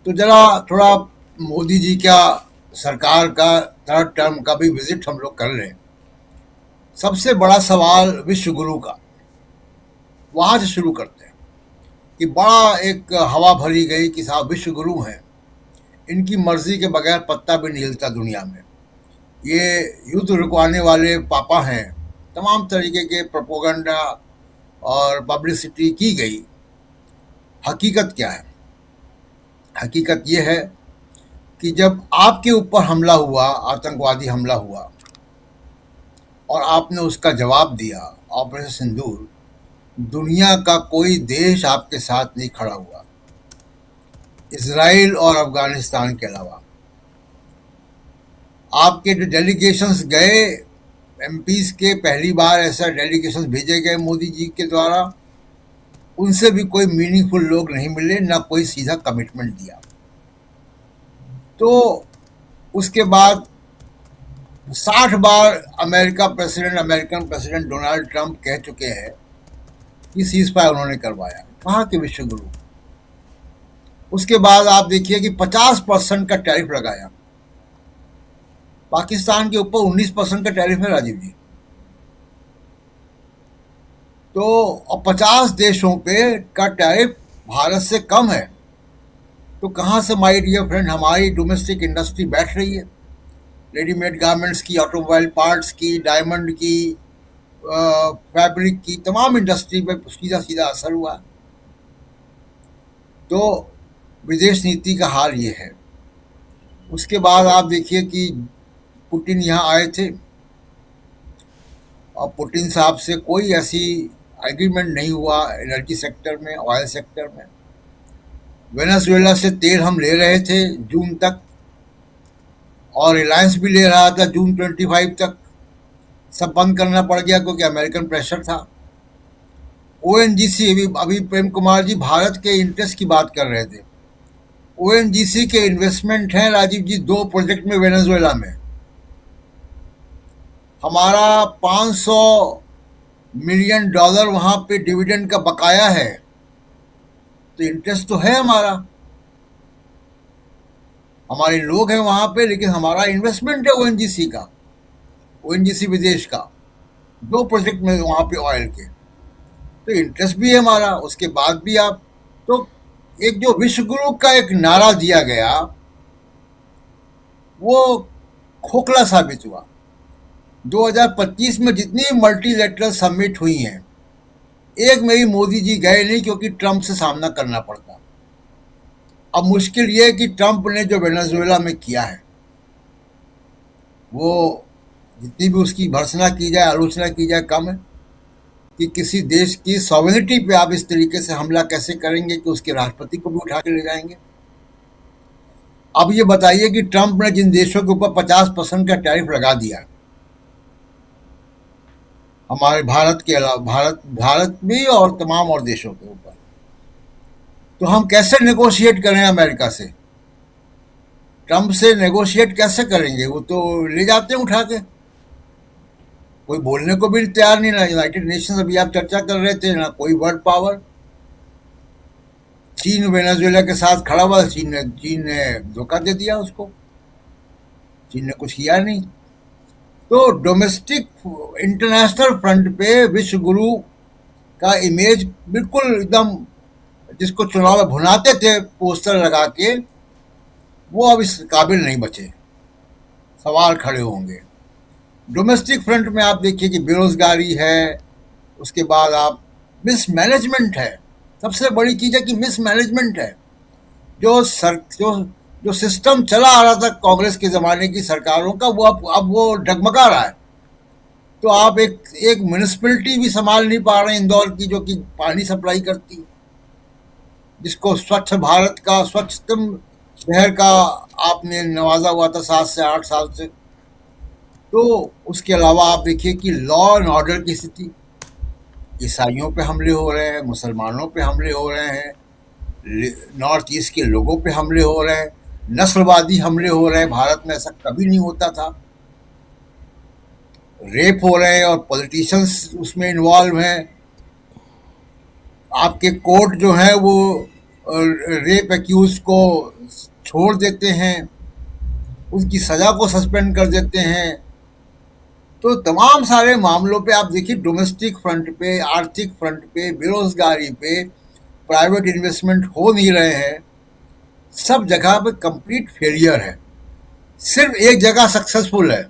तो जरा थोड़ा मोदी जी का सरकार का 3rd टर्म का भी विजिट हम लोग कर रहे हैं। सबसे बड़ा सवाल विश्व गुरु का, वहां से शुरू करते हैं कि बड़ा एक हवा भरी गई कि साहब विश्व गुरु हैं, इनकी मर्जी के बगैर पत्ता भी नहीं हिलता दुनिया में, ये युद्ध रुकवाने वाले पापा हैं। तमाम तरीके के प्रोपोगंडा और पब्लिसिटी की गई। हकीकत क्या है? हकीकत ये है कि जब आपके ऊपर हमला हुआ, आतंकवादी हमला हुआ, और आपने उसका जवाब दिया ऑपरेशन सिंदूर, दुनिया का कोई देश आपके साथ नहीं खड़ा हुआ, इजराइल और अफगानिस्तान के अलावा। आपके जो डेलीगेशंस गए, एमपीज के, पहली बार ऐसा डेलीगेशंस भेजे गए मोदी जी के द्वारा, उनसे भी कोई मीनिंगफुल लोग नहीं मिले, ना कोई सीधा कमिटमेंट दिया। तो उसके बाद 60 बार अमेरिकन प्रेसिडेंट डोनाल्ड ट्रंप कह चुके हैं कि सीज फायर उन्होंने करवाया। कहाँ के विश्व गुरु? उसके बाद आप देखिए कि 50% का टैरिफ लगाया, पाकिस्तान के ऊपर 19% का टैरिफ है राजीव जी। तो और 50 देशों पे का टैरिफ भारत से कम है। तो कहाँ से माय डियर फ्रेंड हमारी डोमेस्टिक इंडस्ट्री बैठ रही है? रेडीमेड गारमेंट्स की, ऑटोमोबाइल पार्ट्स की, डायमंड की, फैब्रिक की, तमाम इंडस्ट्री पे सीधा सीधा असर हुआ। तो विदेश नीति का हाल ये है। उसके बाद आप देखिए कि पुतिन यहाँ आए थे, और पुतिन साहब से कोई ऐसी एग्रीमेंट नहीं हुआ एनर्जी सेक्टर में, ऑयल सेक्टर में। वेनेजुएला से तेल हम ले रहे थे जून तक, और रिलायंस भी ले रहा था जून 25 तक। सब बंद करना पड़ गया क्योंकि अमेरिकन प्रेशर था। ओएनजीसी, अभी प्रेम कुमार जी भारत के इंटरेस्ट की बात कर रहे थे। ओएनजीसी के इन्वेस्टमेंट हैं राजीव जी 2 प्रोजेक्ट में वेनेजुएला में। हमारा $500 मिलियन वहां पे डिविडेंड का बकाया है, तो इंटरेस्ट तो है हमारा, हमारे लोग हैं वहां पे, लेकिन हमारा इन्वेस्टमेंट है ओएनजीसी का, ओएनजीसी विदेश का 2 प्रोजेक्ट में वहां पे ऑयल के, तो इंटरेस्ट भी है हमारा। उसके बाद भी आप तो एक जो विश्व गुरु का एक नारा दिया गया वो खोखला साबित हुआ। 2025 में जितनी मल्टीलैटरल समिट हुई हैं, एक में भी मोदी जी गए नहीं क्योंकि ट्रंप से सामना करना पड़ता। अब मुश्किल ये है कि ट्रंप ने जो वेनेजुएला में किया है, वो जितनी भी उसकी भर्त्सना की जाए, आलोचना की जाए, कम है। कि किसी देश की सॉवरेनिटी पे आप इस तरीके से हमला कैसे करेंगे कि उसके राष्ट्रपति को भी उठा के ले जाएंगे। अब ये बताइए कि ट्रंप ने जिन देशों के ऊपर 50% का टैरिफ लगा दिया, हमारे भारत के अलावा, भारत भी और तमाम और देशों के ऊपर, तो हम कैसे नेगोशिएट करें अमेरिका से? ट्रंप से नेगोशिएट कैसे करेंगे? वो तो ले जाते हैं उठा के, कोई बोलने को भी तैयार नहीं। ना यूनाइटेड नेशंस अभी आप चर्चा कर रहे थे, ना कोई वर्ल्ड पावर। चीन वेनेजुएला के साथ खड़ा हुआ, चीन ने धोखा दे दिया उसको, चीन ने कुछ किया नहीं। तो डोमेस्टिक इंटरनेशनल फ्रंट पे विश्व गुरु का इमेज बिल्कुल एकदम, जिसको चुनाव में भुनाते थे पोस्टर लगा के, वो अब इस काबिल नहीं बचे। सवाल खड़े होंगे। डोमेस्टिक फ्रंट में आप देखिए कि बेरोजगारी है, उसके बाद आप मिसमैनेजमेंट है। सबसे बड़ी चीज है कि मिसमैनेजमेंट है। जो सिस्टम चला आ रहा था कांग्रेस के जमाने की सरकारों का, वो अब वो डगमगा रहा है। तो आप एक म्यूनिसिपैलिटी भी संभाल नहीं पा रहे हैं इंदौर की, जो कि पानी सप्लाई करती, जिसको स्वच्छ भारत का, स्वच्छतम शहर का आपने नवाजा हुआ था 7 से 8 साल से। तो उसके अलावा आप देखिए कि लॉ एंड ऑर्डर की स्थिति, ईसाइयों पे हमले हो रहे हैं, मुसलमानों पे हमले हो रहे हैं, नॉर्थ ईस्ट के लोगों पे हमले हो रहे हैं, नस्लवादी हमले हो रहे हैं। भारत में ऐसा कभी नहीं होता था। रेप हो रहे हैं और पॉलिटिशियंस उसमें इन्वॉल्व हैं। आपके कोर्ट जो है वो रेप एक्यूज को छोड़ देते हैं, उसकी सजा को सस्पेंड कर देते हैं। तो तमाम सारे मामलों पे आप देखिए, डोमेस्टिक फ्रंट पे, आर्थिक फ्रंट पे, बेरोजगारी पे, प्राइवेट इन्वेस्टमेंट हो नहीं रहे हैं। सब जगह पे कंप्लीट फेलियर है। सिर्फ एक जगह सक्सेसफुल है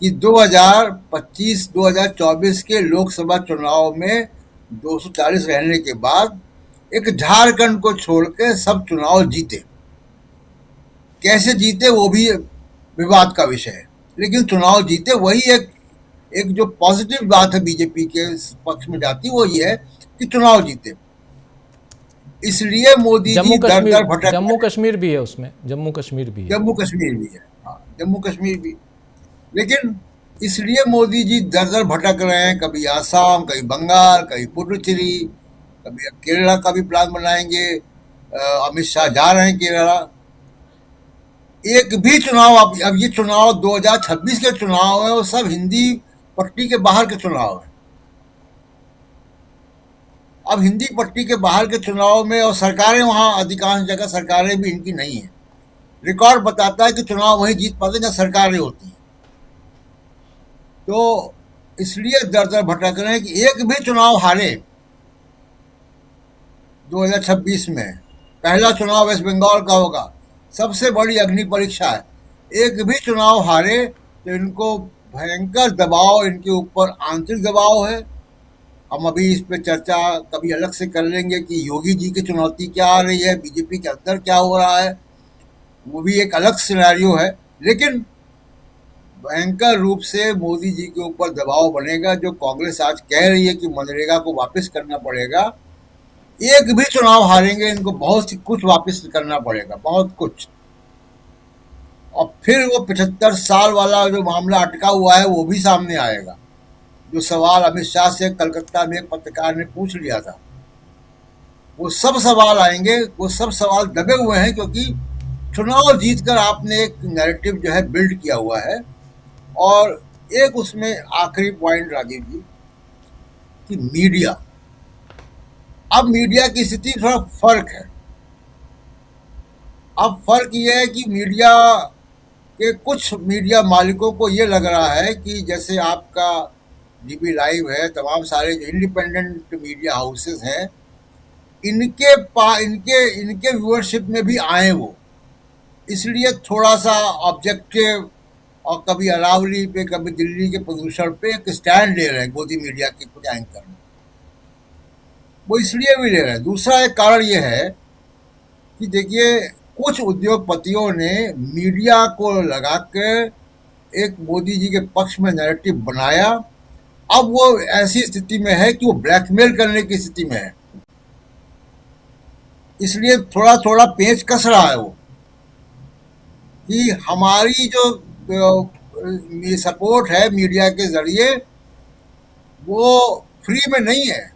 कि 2025-2024 के लोकसभा चुनाव में 240 रहने के बाद एक झारखंड को छोड़ के सब चुनाव जीते। कैसे जीते वो भी विवाद का विषय है, लेकिन चुनाव जीते। वही एक जो पॉजिटिव बात है बीजेपी के पक्ष में जाती, वो ये है कि चुनाव जीते। इसलिए मोदी जी दर दर भटक, जम्मू कश्मीर भी है उसमें, जम्मू कश्मीर भी है, हाँ, जम्मू कश्मीर भी। लेकिन इसलिए मोदी जी दर दर भटक रहे हैं, कभी आसाम, कभी बंगाल, कभी पुडुचेरी, कभी केरला का भी प्लान बनाएंगे। अमित शाह जा रहे हैं केरला। एक भी चुनाव, अब ये चुनाव 2026 के चुनाव है, वो सब हिंदी पट्टी के बाहर के चुनाव है। अब हिंदी पट्टी के बाहर के चुनाव में, और सरकारें वहां अधिकांश जगह सरकारें भी इनकी नहीं है। रिकॉर्ड बताता है कि चुनाव वहीं जीत पाते जहां सरकारें होती हैं। तो इसलिए दर दर भटक रहे हैं कि एक भी चुनाव हारे 2026 में। पहला चुनाव वेस्ट बंगाल का होगा, सबसे बड़ी अग्नि परीक्षा है। एक भी चुनाव हारे तो इनको भयंकर दबाव, इनके ऊपर आंतरिक दबाव है। हम अभी इस पे चर्चा कभी अलग से कर लेंगे कि योगी जी की चुनौती क्या आ रही है, बीजेपी के अंदर क्या हो रहा है, वो भी एक अलग सिनेरियो है। लेकिन भयंकर रूप से मोदी जी के ऊपर दबाव बनेगा। जो कांग्रेस आज कह रही है कि मनरेगा को वापस करना पड़ेगा, एक भी चुनाव हारेंगे इनको बहुत कुछ वापस करना पड़ेगा, बहुत कुछ। और फिर वो 75 साल वाला जो मामला अटका हुआ है वो भी सामने आएगा। जो सवाल अमित शाह से कलकत्ता में एक पत्रकार ने पूछ लिया था, वो सब सवाल आएंगे। वो सब सवाल दबे हुए हैं क्योंकि चुनाव जीतकर आपने एक नैरेटिव जो है बिल्ड किया हुआ है। और एक उसमें आखिरी पॉइंट राजीव जी, कि मीडिया, अब मीडिया की स्थिति थोड़ा फर्क है। अब फर्क ये है कि मीडिया के कुछ मीडिया मालिकों को ये लग रहा है कि जैसे आपका डीबी लाइव है, तमाम सारे जो इंडिपेंडेंट मीडिया हाउसेस हैं, इनके व्यूअरशिप में भी आए वो, इसलिए थोड़ा सा ऑब्जेक्टिव, और कभी अरावली पे, कभी दिल्ली के प्रदूषण पे एक स्टैंड ले रहे हैं गोदी मीडिया के कुछ एंकर। वो इसलिए भी ले रहे हैं। दूसरा एक कारण ये है कि देखिए, कुछ उद्योगपतियों ने मीडिया को लगा के एक मोदी जी के पक्ष में नैरेटिव बनाया। अब वो ऐसी स्थिति में है कि वो ब्लैकमेल करने की स्थिति में है, इसलिए थोड़ा थोड़ा पेच कस रहा है वो कि हमारी जो सपोर्ट है मीडिया के जरिए वो फ्री में नहीं है।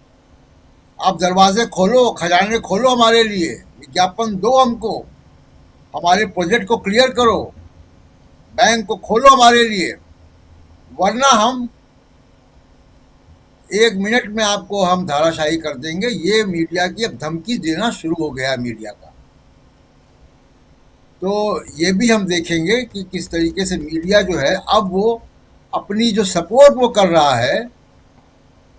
आप दरवाजे खोलो, खजाने खोलो हमारे लिए, विज्ञापन दो हमको, हमारे प्रोजेक्ट को क्लियर करो, बैंक को खोलो हमारे लिए, वरना हम 1 मिनट में आपको हम धाराशाही कर देंगे। ये मीडिया की अब धमकी देना शुरू हो गया है मीडिया का। तो ये भी हम देखेंगे कि किस तरीके से मीडिया जो है अब वो अपनी जो सपोर्ट वो कर रहा है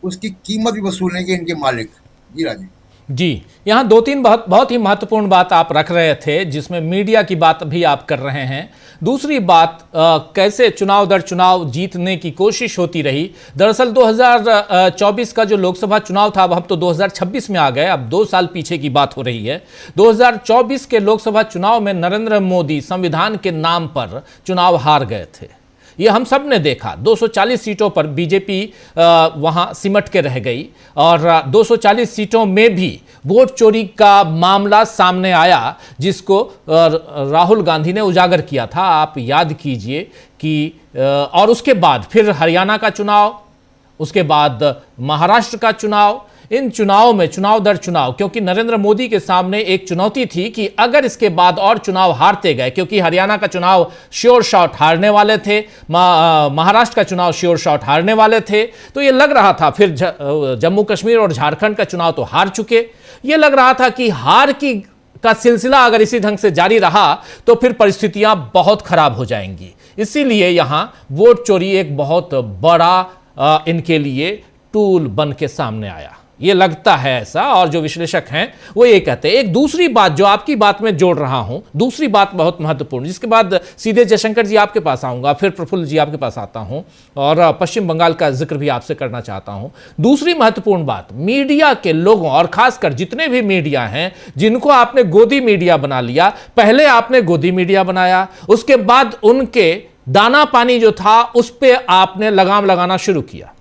उसकी कीमत भी वसूलेंगे इनके मालिक। जी राजीव जी, यहाँ 2-3 बहुत ही महत्वपूर्ण बात आप रख रहे थे, जिसमें मीडिया की बात भी आप कर रहे हैं। दूसरी बात, कैसे चुनाव दर चुनाव जीतने की कोशिश होती रही। दरअसल 2024 का जो लोकसभा चुनाव था, अब हम तो 2026 में आ गए, अब 2 साल पीछे की बात हो रही है। 2024 के लोकसभा चुनाव में नरेंद्र मोदी संविधान के नाम पर चुनाव हार गए थे। ये हम सब ने देखा। 240 सीटों पर बीजेपी वहां सिमट के रह गई और 240 सीटों में भी वोट चोरी का मामला सामने आया, जिसको राहुल गांधी ने उजागर किया था। आप याद कीजिए कि और उसके बाद फिर हरियाणा का चुनाव, उसके बाद महाराष्ट्र का चुनाव। इन चुनाव में चुनाव दर चुनाव, क्योंकि नरेंद्र मोदी के सामने एक चुनौती थी कि अगर इसके बाद और चुनाव हारते गए, क्योंकि हरियाणा का चुनाव श्योर शॉट हारने वाले थे, महाराष्ट्र का चुनाव श्योर शॉट हारने वाले थे, तो ये लग रहा था, फिर जम्मू कश्मीर और झारखंड का चुनाव तो हार चुके, ये लग रहा था कि हार का सिलसिला अगर इसी ढंग से जारी रहा तो फिर परिस्थितियां बहुत खराब हो जाएंगी। इसीलिए यहां वोट चोरी एक बहुत बड़ा इनके लिए टूल बन के सामने आया, ये लगता है ऐसा। और जो विश्लेषक हैं वो ये कहते हैं। एक दूसरी बात जो आपकी बात में जोड़ रहा हूं, दूसरी बात बहुत महत्वपूर्ण, जिसके बाद सीधे जयशंकर जी आपके पास आऊंगा, फिर प्रफुल्ल जी आपके पास आता हूं और पश्चिम बंगाल का जिक्र भी आपसे करना चाहता हूं। दूसरी महत्वपूर्ण बात, मीडिया के लोगों और खासकर जितने भी मीडिया हैं जिनको आपने गोदी मीडिया बना लिया, पहले आपने गोदी मीडिया बनाया, उसके बाद उनके दाना पानी जो था उस पर आपने लगाम लगाना शुरू किया।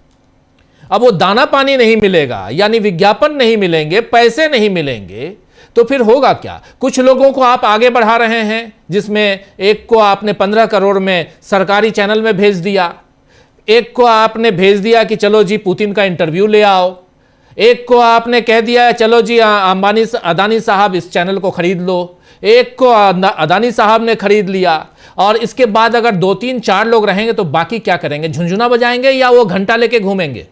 अब वो दाना पानी नहीं मिलेगा, यानी विज्ञापन नहीं मिलेंगे, पैसे नहीं मिलेंगे, तो फिर होगा क्या। कुछ लोगों को आप आगे बढ़ा रहे हैं, जिसमें एक को आपने 15 करोड़ में सरकारी चैनल में भेज दिया, एक को आपने भेज दिया कि चलो जी पुतिन का इंटरव्यू ले आओ, एक को आपने कह दिया चलो जी अदानी साहब इस चैनल को खरीद लो, एक को अदानी साहब ने खरीद लिया। और इसके बाद अगर 2-3-4 लोग रहेंगे तो बाकी क्या करेंगे, झुंझुना बजाएंगे या वो घंटा लेके घूमेंगे।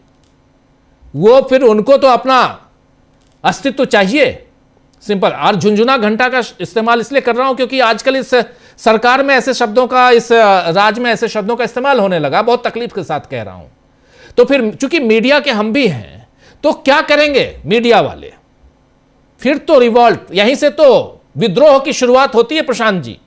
वो फिर उनको तो अपना अस्तित्व चाहिए, सिंपल। और झुंझुना घंटा का इस्तेमाल इसलिए कर रहा हूं क्योंकि आजकल इस सरकार में ऐसे शब्दों का, इस राज्य में ऐसे शब्दों का इस्तेमाल होने लगा, बहुत तकलीफ के साथ कह रहा हूं। तो फिर चूंकि मीडिया के हम भी हैं, तो क्या करेंगे मीडिया वाले, फिर तो रिवॉल्ट, यहीं से तो विद्रोह की शुरुआत होती है प्रशांत जी।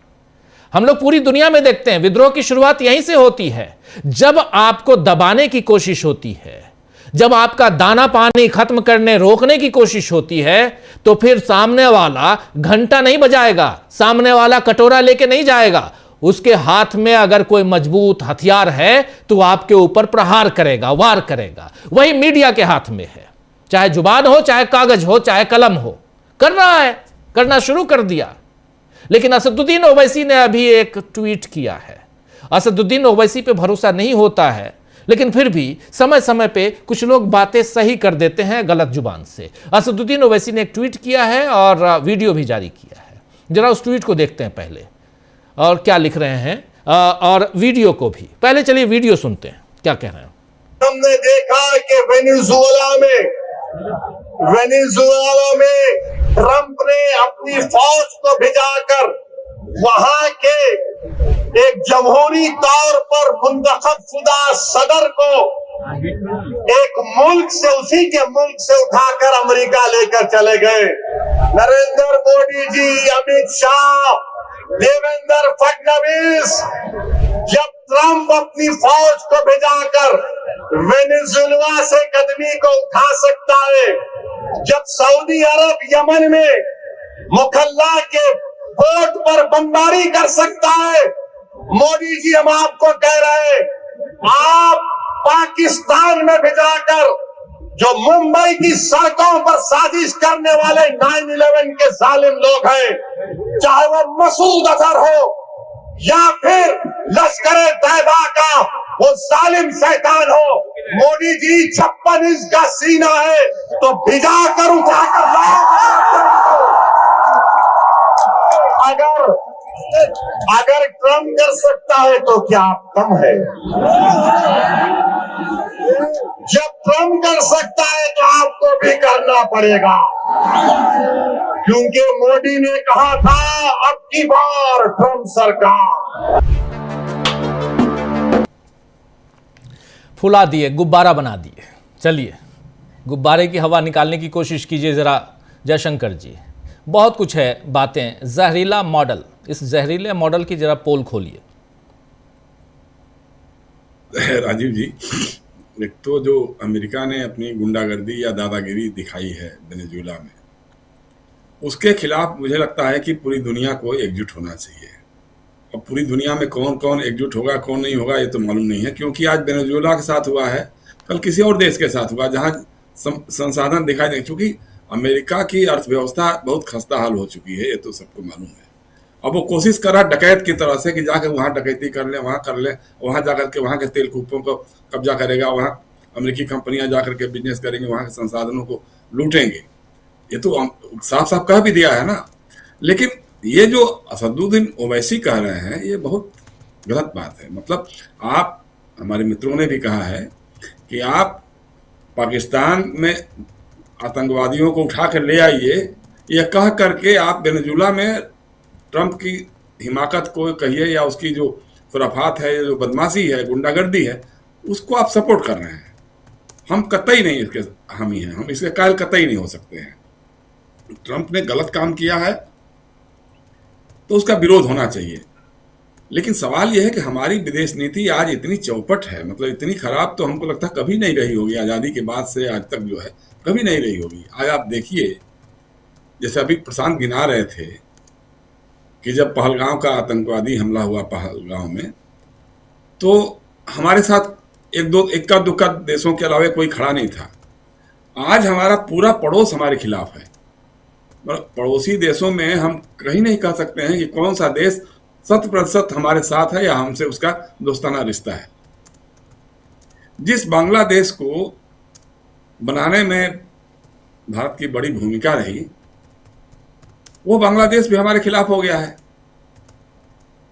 हम लोग पूरी दुनिया में देखते हैं विद्रोह की शुरुआत यहीं से होती है, जब आपको दबाने की कोशिश होती है, जब आपका दाना पानी खत्म करने रोकने की कोशिश होती है, तो फिर सामने वाला घंटा नहीं बजाएगा, सामने वाला कटोरा लेके नहीं जाएगा, उसके हाथ में अगर कोई मजबूत हथियार है तो आपके ऊपर प्रहार करेगा, वार करेगा। वही मीडिया के हाथ में है, चाहे जुबान हो, चाहे कागज हो, चाहे कलम हो, कर रहा है, करना शुरू कर दिया। लेकिन असदुद्दीन ओवैसी ने अभी एक ट्वीट किया है। असदुद्दीन ओवैसी पे भरोसा नहीं होता है, लेकिन फिर भी समय समय पे कुछ लोग बातें सही कर देते हैं गलत जुबान से। असदुद्दीन ओवैसी ने एक ट्वीट किया है और वीडियो भी जारी किया है। जरा उस ट्वीट को देखते हैं पहले, और क्या लिख रहे हैं, और वीडियो को भी। पहले चलिए वीडियो सुनते हैं क्या कह रहे हैं। हमने देखा कि वेनेजुएला में ट्रंप ने अपनी फौज को भिजाकर वहां के एक जमहूरी तौर पर मुंतखब शुदा सदर को एक मुल्क से, उसी के मुल्क से उठाकर अमेरिका लेकर चले गए। नरेंद्र मोदी जी, अमित शाह, देवेंद्र फडणवीस, जब ट्रंप अपनी फौज को भिजाकर वेनेजुएला से कदमी को उठा सकता है, जब सऊदी अरब यमन में मुखल्ला के पोर्ट पर बमबारी कर सकता है, मोदी जी हम आपको कह रहे हैं, आप पाकिस्तान में भिजाकर जो मुंबई की सड़कों पर साजिश करने वाले 9/11 के जालिम लोग हैं, चाहे वो मसूद अजहर हो या फिर लश्कर तैयबा का वो जालिम शैतान हो, मोदी जी 56 इंच का सीना है तो भिजा कर उठाकर अगर ट्रम्प कर सकता है तो क्या आप कम है? जब ट्रम्प कर सकता है तो आपको भी करना पड़ेगा, क्योंकि मोदी ने कहा था अब की बार ट्रम्प सरकार। फुला दिए, गुब्बारा बना दिए। चलिए गुब्बारे की हवा निकालने की कोशिश कीजिए जरा जयशंकर जी। बहुत कुछ है बातें, जहरीला मॉडल, इस जहरीले मॉडल की जरा पोल खोलिए। राजीव जी, एक तो जो अमेरिका ने अपनी गुंडागर्दी या दादागिरी दिखाई है वेनेजुएला में, उसके खिलाफ मुझे लगता है कि पूरी दुनिया को एकजुट होना चाहिए। अब पूरी दुनिया में कौन कौन एकजुट होगा कौन नहीं होगा ये तो मालूम नहीं है, क्योंकि आज वेनेजुएला के साथ हुआ है, कल किसी और देश के साथ हुआ जहां संसाधन दिखाई दे। चूंकि अमेरिका की अर्थव्यवस्था बहुत खस्ता हाल हो चुकी है, ये तो सबको मालूम है। अब वो कोशिश कर रहा डकैत की तरह से कि जाकर वहाँ डकैती कर ले, वहाँ कर ले, वहाँ जाकर के वहाँ के तेल कूपों को कब्जा करेगा, वहाँ अमेरिकी कंपनियां जाकर के बिजनेस करेंगे, वहाँ के संसाधनों को लूटेंगे। ये तो साफ साफ कह भी दिया है ना। लेकिन ये जो असदुद्दीन ओवैसी कह रहे हैं ये बहुत गलत बात है। मतलब आप, हमारे मित्रों ने भी कहा है कि आप पाकिस्तान में आतंकवादियों को उठा कर ले आइए, यह कह करके आप वेनेजुएला में ट्रंप की हिमाकत को कहिए या उसकी जो खुराफात है, जो बदमाशी है, गुंडागर्दी है, उसको आप सपोर्ट कर रहे हैं। हम कतई नहीं इसके हामी हैं, हम इसके कायल कतई नहीं हो सकते हैं। ट्रंप ने गलत काम किया है तो उसका विरोध होना चाहिए। लेकिन सवाल यह है कि हमारी विदेश नीति आज इतनी चौपट है, मतलब इतनी खराब तो हमको लगता है कभी नहीं रही होगी, आज़ादी के बाद से आज तक जो है कभी नहीं रही होगी। आज आप देखिए, जैसे अभी प्रशांत गिना रहे थे कि जब पहलगांव का आतंकवादी हमला हुआ पहलगांव में, तो हमारे साथ इक्का दुक्का देशों के अलावा कोई खड़ा नहीं था। आज हमारा पूरा पड़ोस हमारे खिलाफ है। पड़ोसी देशों में हम कहीं नहीं कह सकते हैं कि कौन सा देश 100% हमारे साथ है या हमसे उसका दोस्ताना रिश्ता है। जिस बांग्लादेश को बनाने में भारत की बड़ी भूमिका रही, वो बांग्लादेश भी हमारे खिलाफ हो गया है।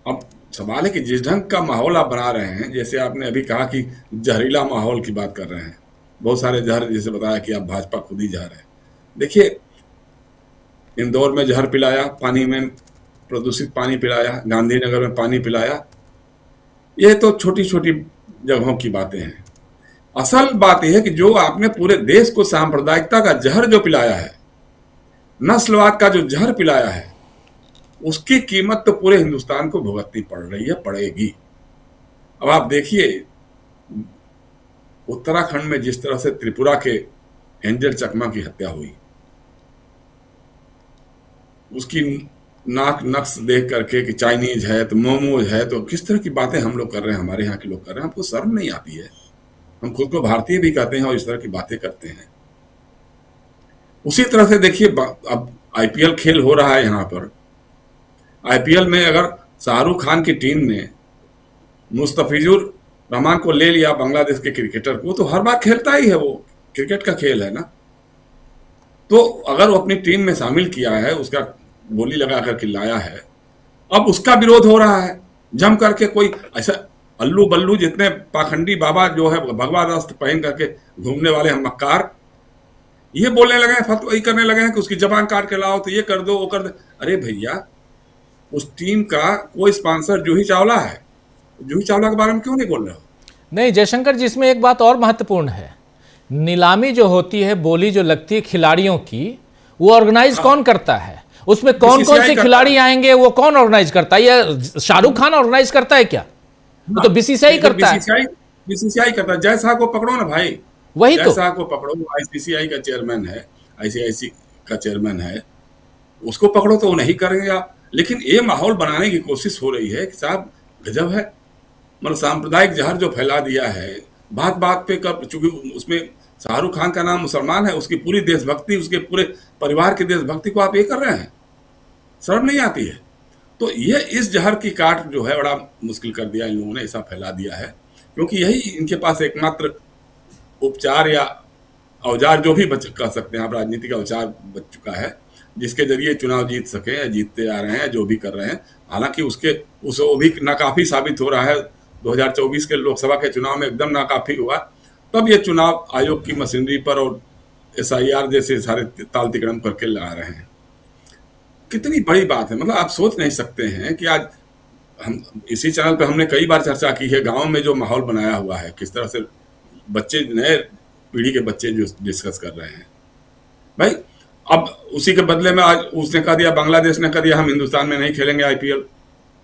अब सवाल है कि जिस ढंग का माहौल आप बना रहे हैं, जैसे आपने अभी कहा कि जहरीला माहौल की बात कर रहे हैं, बहुत सारे जहर, जैसे बताया कि आप भाजपा खुद ही जहर है। देखिए, इंदौर में जहर पिलाया, पानी में प्रदूषित पानी पिलाया, गांधीनगर में पानी पिलाया, ये तो छोटी छोटी जगहों की बातें हैं। असल बात यह है कि जो आपने पूरे देश को सांप्रदायिकता का जहर जो पिलाया है, नस्लवाद का जो जहर पिलाया है, उसकी कीमत तो पूरे हिंदुस्तान को भुगतनी पड़ रही है, पड़ेगी। अब आप देखिए, उत्तराखंड में जिस तरह से त्रिपुरा के एंजल चकमा की हत्या हुई, उसकी नाक नक्श देख करके कि चाइनीज है तो मोमोज है, तो किस तरह की बातें हम लोग कर रहे हैं, हमारे यहाँ के लोग कर रहे हैं। हमको शर्म नहीं आती है? हम खुद को भारतीय भी कहते हैं और इस तरह की बातें करते हैं। उसी तरह से देखिए, अब आईपीएल खेल हो रहा है यहाँ पर। आईपीएल में अगर शाहरुख खान की टीम ने मुस्तफिजुर रहमान को ले लिया, बांग्लादेश के क्रिकेटर को, तो हर बार खेलता ही है, वो क्रिकेट का खेल है ना। तो अगर वो अपनी टीम में शामिल किया है, उसका बोली लगा करके लाया है, अब उसका विरोध हो रहा है जम करके। कोई ऐसा अल्लू बल्लू जितने पाखंडी बाबा जो है भगवा वस्त्र पहन करके घूमने वाले हम मक्कार, ये बोलने लगे हैं, फतवा करने लगे हैं कि उसकी जबान काट के लाओ, तो ये कर दो, वो कर दो। अरे भैया, उस टीम का कोई स्पॉन्सर जूही चावला है, जूही चावला के बारे में क्यों नहीं बोल रहे हो? नहीं जयशंकर जी, इसमें एक बात और महत्वपूर्ण है। नीलामी जो होती है, बोली जो लगती है खिलाड़ियों की, वो ऑर्गेनाइज कौन करता है? उसमें कौन कौन से खिलाड़ी आएंगे, वो कौन ऑर्गेनाइज करता है? या शाहरुख खान ऑर्गेनाइज करता है क्या? वो तो बीसीसीआई करता है। बीसीसीआई करता है। जय शाह को पकड़ो ना भाई, वही तो, जय शाह को पकड़ो, आईसीसीआई का चेयरमैन है। ICICI का चेयरमैन है, उसको पकड़ो तो वो नहीं करेंगे आप। लेकिन ये माहौल बनाने की कोशिश हो रही है कि साहब गजब है, मतलब सांप्रदायिक जहर जो फैला दिया है बात बात पे। कब चूंकि उसमें शाहरुख खान का नाम मुसलमान है, उसकी पूरी देशभक्ति, उसके पूरे परिवार की देशभक्ति को आप ये कर रहे हैं, शर्म नहीं आती है। तो ये इस जहर की काट जो है बड़ा मुश्किल कर दिया इन लोगों ने, ऐसा फैला दिया है, क्योंकि यही इनके पास एकमात्र उपचार या औजार जो भी कह सकते हैं आप, राजनीति का औजार बच चुका है, जिसके जरिए चुनाव जीत सके, या जीतते आ रहे हैं, जो भी कर रहे हैं। हालांकि वो भी नाकाफी साबित हो रहा है। 2024 के लोकसभा के चुनाव में एकदम नाकाफी हुआ, तब ये चुनाव आयोग की मशीनरी पर और SIR जैसे सारे ताल तिकड़म करके लगा रहे हैं। कितनी बड़ी बात है, मतलब आप सोच नहीं सकते हैं कि आज हम इसी चैनल पे हमने कई बार चर्चा की है, गांव में जो माहौल बनाया हुआ है, किस तरह से बच्चे, नए पीढ़ी के बच्चे जो डिस्कस कर रहे हैं। भाई अब उसी के बदले में आज उसने कह दिया, बांग्लादेश ने कह दिया हम हिंदुस्तान में नहीं खेलेंगे, IPL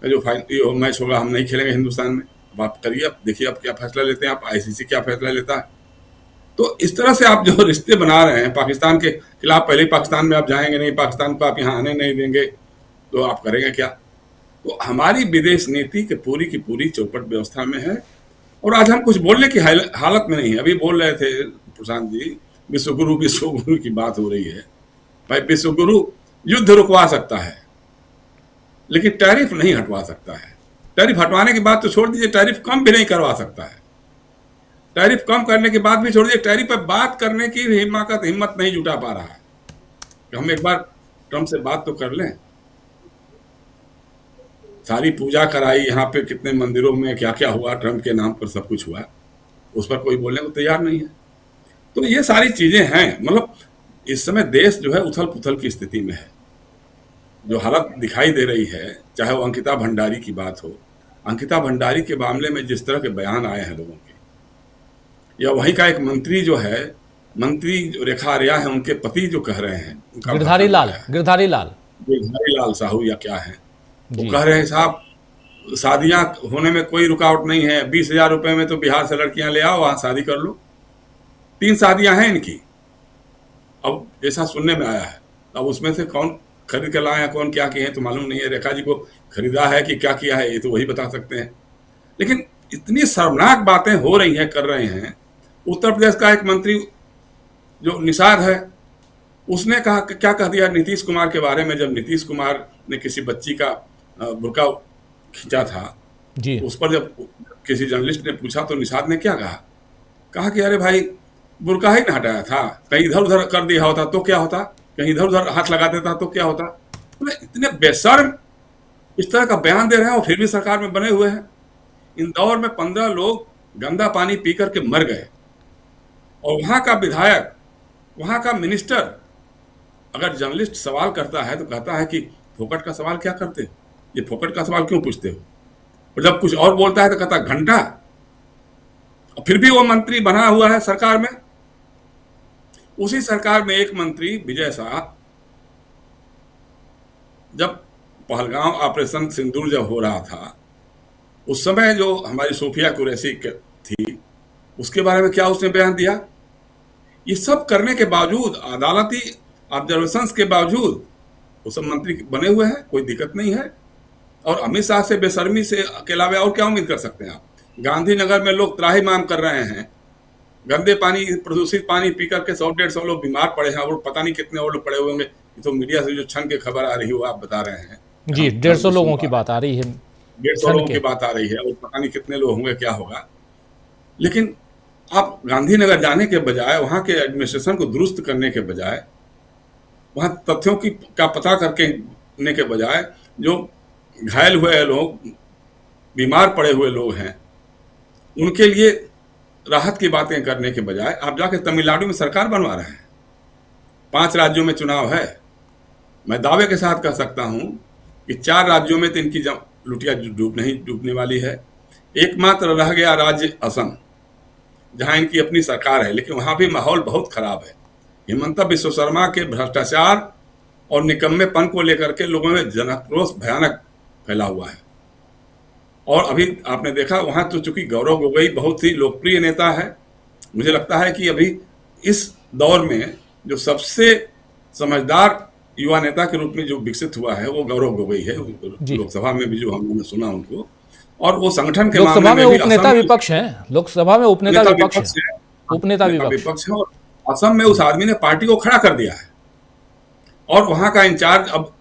जो मैच होगा हम नहीं खेलेंगे हिंदुस्तान में। अब आप करिए, अब देखिए आप क्या फैसला लेते हैं, आप ICC क्या फैसला लेता है। तो इस तरह से आप जो रिश्ते बना रहे हैं पाकिस्तान के खिलाफ, पहले पाकिस्तान में आप जाएंगे नहीं, पाकिस्तान को आप यहाँ आने नहीं देंगे, तो आप करेंगे क्या। तो हमारी विदेश नीति की पूरी चौपट व्यवस्था में है, और आज हम कुछ बोलने की हालत में नहीं है। अभी बोल रहे थे प्रशांत जी, विश्वगुरु की बात हो रही है। भाई विश्वगुरु युद्ध रुकवा सकता है, लेकिन टैरिफ नहीं हटवा सकता है। टैरिफ हटवाने की बात तो छोड़ दीजिए, टैरिफ कम भी नहीं करवा सकता है। टैरिफ कम करने की बात भी छोड़ दीजिए, टैरिफ पर बात करने की हिम्मत नहीं जुटा पा रहा है कि हम एक बार ट्रम्प से बात तो कर लें। सारी पूजा कराई, यहाँ पे कितने मंदिरों में क्या क्या हुआ, ट्रम्प के नाम पर सब कुछ हुआ, उस पर कोई बोलने को तैयार नहीं है। तो ये सारी चीजें हैं, मतलब इस समय देश जो है उथल पुथल की स्थिति में है। जो हालत दिखाई दे रही है, चाहे वो अंकिता भंडारी की बात हो, अंकिता भंडारी के मामले में जिस तरह के बयान आए हैं लोगों के, या वहीं का एक मंत्री जो है, मंत्री जो रेखा आर्या है, उनके पति जो कह रहे हैं, गिरधारी लाल साहू या क्या है, वो कह रहे हैं साहब शादियां होने में कोई रुकावट नहीं है, 20,000 रुपए में तो बिहार से लड़कियां ले आओ, वहां शादी कर लो। 3 शादियां हैं इनकी, अब ऐसा सुनने में आया है। अब उसमें से कौन खरीद के लाए हैं, कौन क्या किए हैं तो मालूम नहीं है। रेखा जी को खरीदा है कि क्या किया है, ये तो वही बता सकते हैं। लेकिन इतनी शर्मनाक बातें हो रही हैं, कर रहे हैं। उत्तर प्रदेश का एक मंत्री जो निषाद है, उसने कहा, क्या कह दिया नीतीश कुमार के बारे में, जब नीतीश कुमार ने किसी बच्ची का बुर्का खींचा था जी, उस पर जब किसी जर्नलिस्ट ने पूछा तो निषाद ने क्या कहा कि अरे भाई बुर्का ही ना हटाया था, कहीं इधर उधर कर दिया होता तो क्या होता, कहीं इधर उधर हाथ लगा देता तो क्या होता। इतने बेशर्म इस तरह का बयान दे रहे हैं और फिर भी सरकार में बने हुए हैं। इंदौर में 15 लोग गंदा पानी पी करके मर गए, और वहां का विधायक, वहां का मिनिस्टर, अगर जर्नलिस्ट सवाल करता है तो कहता है कि फोकट का सवाल क्या करते हो, ये फोकट का सवाल क्यों पूछते हो, और जब कुछ और बोलता है तो कहता घंटा। और फिर भी वो मंत्री बना हुआ है सरकार में। उसी सरकार में एक मंत्री विजय शाह, जब पहलगांव ऑपरेशन सिंदूर जब हो रहा था, उस समय जो हमारी सोफिया कुरैशी थी, उसके बारे में क्या उसने बयान दिया। ये सब करने के बावजूद, अदालती ऑब्जर्वेशंस के बावजूद वो सब मंत्री बने हुए हैं, कोई दिक्कत नहीं है। और अमित शाह से बेशर्मी से के अलावा और क्या उम्मीद कर सकते हैं आप। गांधीनगर में लोग त्राहिमाम कर रहे हैं, गंदे पानी, प्रदूषित पानी पी करके 100-150 लोग बीमार पड़े हैं, और पता नहीं कितने और लोग पड़े हुए होंगे। तो मीडिया से जो छन के खबर आ रही है वो आप बता रहे हैं जी, 150 लोगों की बात आ रही है, 150 लोगों की बात आ रही है, और पता नहीं कितने लोग होंगे, क्या होगा। लेकिन आप गांधीनगर जाने के बजाय, वहां के एडमिनिस्ट्रेशन को दुरुस्त करने के बजाय, वहां तथ्यों का पता करने के बजाय, जो घायल हुए लोग, बीमार पड़े हुए लोग हैं, उनके लिए राहत की बातें करने के बजाय आप जाके तमिलनाडु में सरकार बनवा रहे हैं। 5 राज्यों में चुनाव है। मैं दावे के साथ कह सकता हूं कि 4 राज्यों में तो इनकी लुटिया डूबने वाली है। एकमात्र रह गया राज्य असम, जहां इनकी अपनी सरकार है, लेकिन वहां भी माहौल बहुत खराब है। हिमंता बिस्व शर्मा के भ्रष्टाचार और निकम्मेपन को लेकर के लोगों में जनाक्रोश भयानक फैला हुआ है। और अभी आपने देखा, वहां तो चूंकि गौरव गोगोई बहुत ही लोकप्रिय नेता है, मुझे लगता है कि अभी इस दौर में जो सबसे समझदार युवा नेता के रूप में जो विकसित हुआ है वो गौरव गोगोई है। लोकसभा में भी जो हम लोगों ने सुना उनको, और वो संगठन के मामले लोकसभा में भी उपनेता विपक्ष हैं, लोकसभा में उपनेता विपक्ष है, उपनेता विपक्ष है। और असम में उस आदमी ने पार्टी को खड़ा कर दिया है और वहां का इंचार्ज अब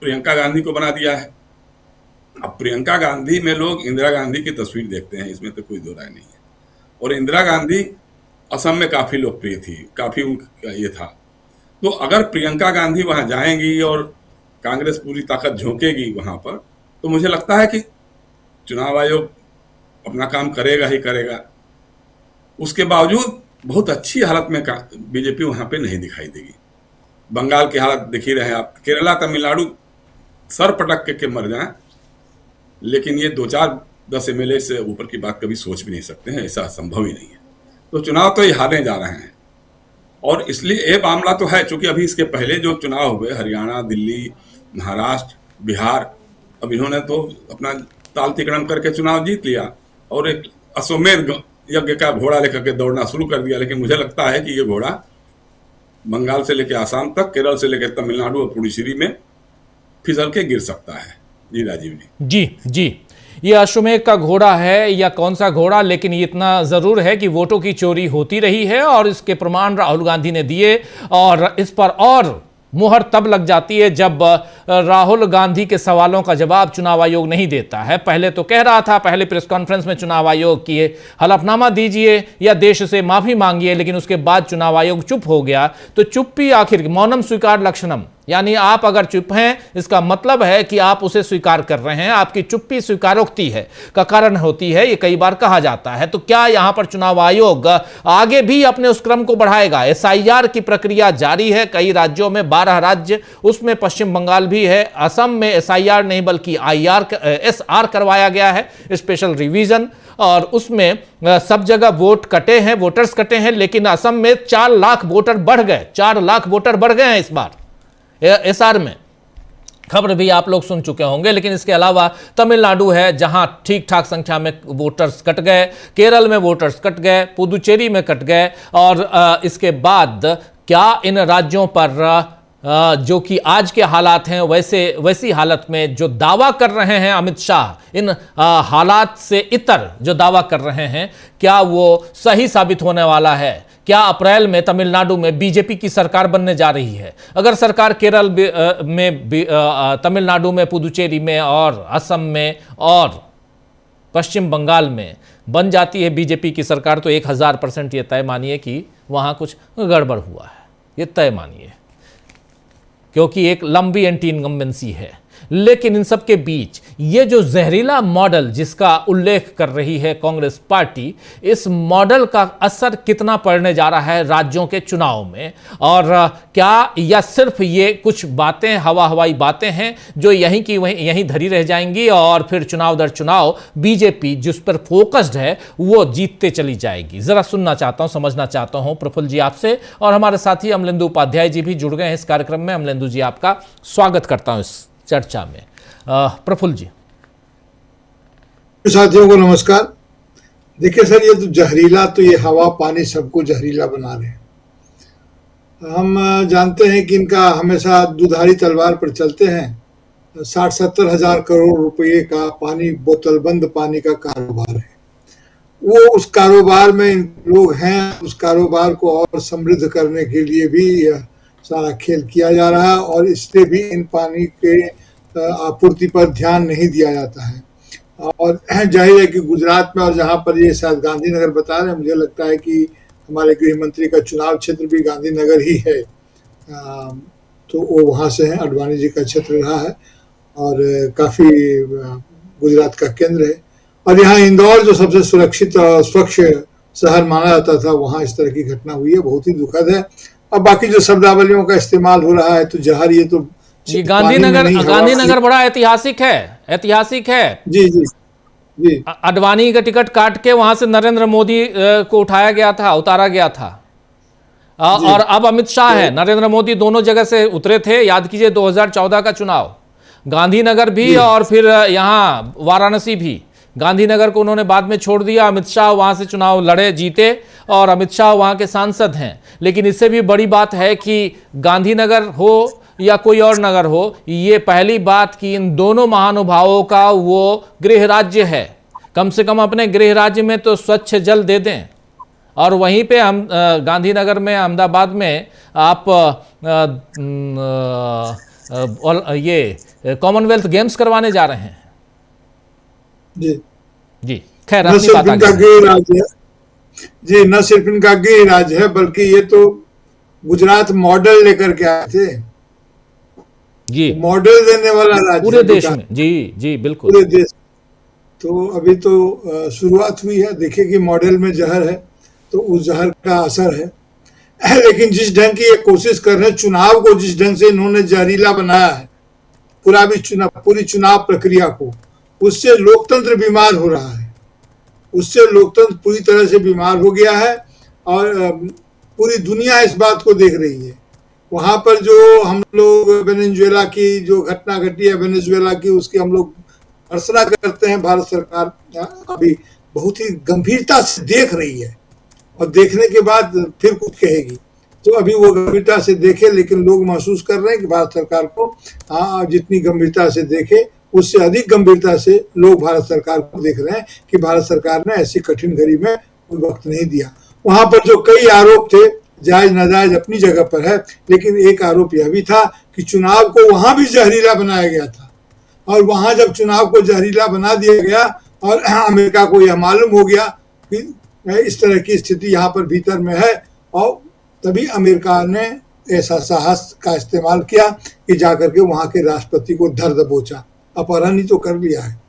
प्रियंका गांधी को बना दिया है। अब प्रियंका गांधी में लोग इंदिरा गांधी की तस्वीर देखते हैं, इसमें तो कोई दो राय नहीं है। और इंदिरा गांधी असम में काफी लोकप्रिय थी, काफी उनका ये था। तो अगर प्रियंका गांधी वहां जाएंगी और कांग्रेस पूरी ताकत झोंकेगी वहां पर, तो मुझे लगता है कि चुनाव आयोग अपना काम करेगा ही करेगा। उसके बावजूद बहुत अच्छी हालत में बीजेपी वहां पे नहीं दिखाई देगी। बंगाल की हालत देख ही रहे हैं आप, केरला तमिलनाडु सर पटक के मर जाए, लेकिन ये 2-4-10 MLA से ऊपर की बात कभी सोच भी नहीं सकते हैं, ऐसा संभव ही नहीं है। तो चुनाव तो ये हारने जा रहे हैं। और इसलिए ये मामला तो है, चूंकि अभी इसके पहले जो चुनाव हुए हरियाणा, दिल्ली, महाराष्ट्र, बिहार, अब इन्होंने तो अपना ताल तिकड़म करके चुनाव जीत लिया और एक अश्वमेध यज्ञ का घोड़ा लेकर के दौड़ना शुरू कर दिया। लेकिन मुझे लगता है कि ये घोड़ा बंगाल से लेकर आसाम तक, केरल से लेकर तमिलनाडु और पुडुचेरी में फिसल के गिर सकता है। जी राजीव जी, ये अश्वमेध का घोड़ा है या कौन सा घोड़ा, लेकिन ये इतना जरूर है कि वोटों की चोरी होती रही है और इसके प्रमाण राहुल गांधी ने दिए। और इस पर और मुहर तब लग जाती है जब राहुल गांधी के सवालों का जवाब चुनाव आयोग नहीं देता है। पहले तो कह रहा था, पहले प्रेस कॉन्फ्रेंस में चुनाव आयोग की हलफनामा दीजिए या देश से माफी मांगिए, लेकिन उसके बाद चुनाव आयोग चुप हो गया। तो चुप्पी आखिर मौनम स्वीकार लक्षणम, यानी आप अगर चुप हैं इसका मतलब है कि आप उसे स्वीकार कर रहे हैं, आपकी चुप्पी स्वीकारोक्ति है का कारण होती है, ये कई बार कहा जाता है। तो क्या यहां पर चुनाव आयोग आगे भी अपने उस क्रम को बढ़ाएगा? SIR की प्रक्रिया जारी है कई राज्यों में, 12 राज्य, उसमें पश्चिम बंगाल भी है। असम में SIR नहीं बल्कि SR करवाया गया है, स्पेशल रिवीजन, और उसमें सब जगह वोट कटे हैं, वोटर्स कटे हैं। लेकिन असम में 4 लाख वोटर बढ़ गए, 4 लाख वोटर बढ़ गए हैं इस बार SR में। खबर भी आप लोग सुन चुके होंगे। लेकिन इसके अलावा तमिलनाडु है जहां ठीक ठाक संख्या में वोटर्स कट गए, केरल में वोटर्स कट गए, पुदुचेरी में कट गए। और इसके बाद क्या इन राज्यों पर जो कि आज के हालात हैं वैसी हालत में जो दावा कर रहे हैं अमित शाह, इन हालात से इतर जो दावा कर रहे हैं, क्या वो सही साबित होने वाला है? क्या अप्रैल में तमिलनाडु में बीजेपी की सरकार बनने जा रही है? अगर सरकार केरल में, तमिलनाडु में, पुदुचेरी में और असम में और पश्चिम बंगाल में बन जाती है बीजेपी की सरकार, तो 1000% ये तय मानिए कि वहां कुछ गड़बड़ हुआ है, ये तय मानिए, क्योंकि एक लंबी एंटी इनकम्बेंसी है। लेकिन इन सब के बीच ये जो जहरीला मॉडल जिसका उल्लेख कर रही है कांग्रेस पार्टी, इस मॉडल का असर कितना पड़ने जा रहा है राज्यों के चुनाव में? और क्या या सिर्फ ये कुछ बातें, हवाई बातें हैं जो यहीं की वहीं यहीं धरी रह जाएंगी और फिर चुनाव दर चुनाव बीजेपी जिस पर फोकस्ड है वो जीतते चली जाएगी? जरा सुनना चाहता हूं, समझना चाहता हूं प्रफुल्ल जी आपसे, और हमारे साथी अमलेंदु उपाध्याय जी भी जुड़ गए हैं इस कार्यक्रम में। अमलेंदु जी, आपका स्वागत करता हूं इस चर्चा में। प्रफुल्ल जी। साथियों को नमस्कार। देखिए सर, ये तो जहरीला, तो ये हवा पानी सबको जहरीला बना रहे हैं। हम जानते हैं कि इनका हमेशा दुधारी तलवार पर चलते हैं। 60-70 हजार करोड़ रुपए का पानी, बोतल बंद पानी का कारोबार है। वो उस कारोबार में लोग हैं, उस कारोबार को और समृद्ध करने के लिए भी सारा खेल किया जा रहा है और इसलिए भी इन पानी के आपूर्ति पर ध्यान नहीं दिया जाता है। और जाहिर है कि गुजरात में, और जहां पर ये शायद गांधीनगर बता रहे हैं, मुझे लगता है कि हमारे गृह मंत्री का चुनाव क्षेत्र भी गांधीनगर ही है, तो वो वहां से हैं, अडवाणी जी का क्षेत्र रहा है और काफी गुजरात का केंद्र है। और यहाँ इंदौर जो सबसे सुरक्षित और स्वच्छ शहर माना जाता था, वहां इस तरह की घटना हुई है, बहुत ही दुखद है। और बाकी जो शब्दावलियों का इस्तेमाल हो रहा है, तो जहर, ये तो गांधीनगर बड़ा ऐतिहासिक है। जी। अडवाणी का टिकट काट के वहां से नरेंद्र मोदी को उठाया गया था, उतारा गया था, और अब अमित शाह है, नरेंद्र मोदी दोनों जगह से उतरे थे। याद कीजिए 2014 का चुनाव, गांधीनगर भी और फिर यहाँ वाराणसी भी, गांधीनगर को उन्होंने बाद में छोड़ दिया। अमित शाह वहां से चुनाव लड़े, जीते और अमित शाह वहां के सांसद हैं। लेकिन इससे भी बड़ी बात है कि गांधीनगर हो या कोई और नगर हो, ये पहली बात कि इन दोनों महानुभावों का वो गृह राज्य है। कम से कम अपने गृह राज्य में तो स्वच्छ जल दे दें। और वहीं पे हम गांधीनगर में, अहमदाबाद में आप ये कॉमनवेल्थ गेम्स करवाने जा रहे हैं। जी जी, खैर न अपनी सिर्फ बात इनका आगे। गृह राज्य है जी, न सिर्फ इनका गृह राज्य है, बल्कि ये तो गुजरात मॉडल लेकर के आए थे जी, मॉडल देने वाला राज्य पूरे है देश गुजरात, में। जी जी बिल्कुल। पूरे देश। तो अभी तो शुरुआत हुई है, देखिए कि मॉडल में जहर है तो उस जहर का असर है। लेकिन जिस ढंग की ये कोशिश कर रहे हैं, चुनाव को जिस ढंग से इन्होंने जहरीला बनाया है, पूरी चुनाव प्रक्रिया को, उससे लोकतंत्र बीमार हो रहा है। उससे लोकतंत्र पूरी तरह से बीमार हो गया है और पूरी दुनिया इस बात को देख रही है। वहां पर जो हम लोग वेनेजुएला की जो घटना घटी है वेनेजुएला की, उसकी हम लोग भर्त्सना करते हैं। भारत सरकार अभी बहुत ही गंभीरता से देख रही है और देखने के बाद फिर कुछ कहेगी। तो अभी वो गंभीरता से देखे, लेकिन लोग महसूस कर रहे हैं कि भारत सरकार को जितनी गंभीरता से देखे उससे अधिक गंभीरता से लोग भारत सरकार को देख रहे हैं कि भारत सरकार ने ऐसी कठिन घड़ी में कोई वक्त नहीं दिया। वहां पर जो कई आरोप थे, जायज नाजायज अपनी जगह पर है, लेकिन एक आरोप यह भी था कि चुनाव को वहां भी जहरीला बनाया गया था। और वहां जब चुनाव को जहरीला बना दिया गया और अमेरिका को यह मालूम हो गया कि इस तरह की स्थिति यहाँ पर भीतर में है, और तभी अमेरिका ने ऐसा साहस का इस्तेमाल किया कि जाकर के वहां के राष्ट्रपति को धर दबोचा। अपहरण ही तो कर लिया है,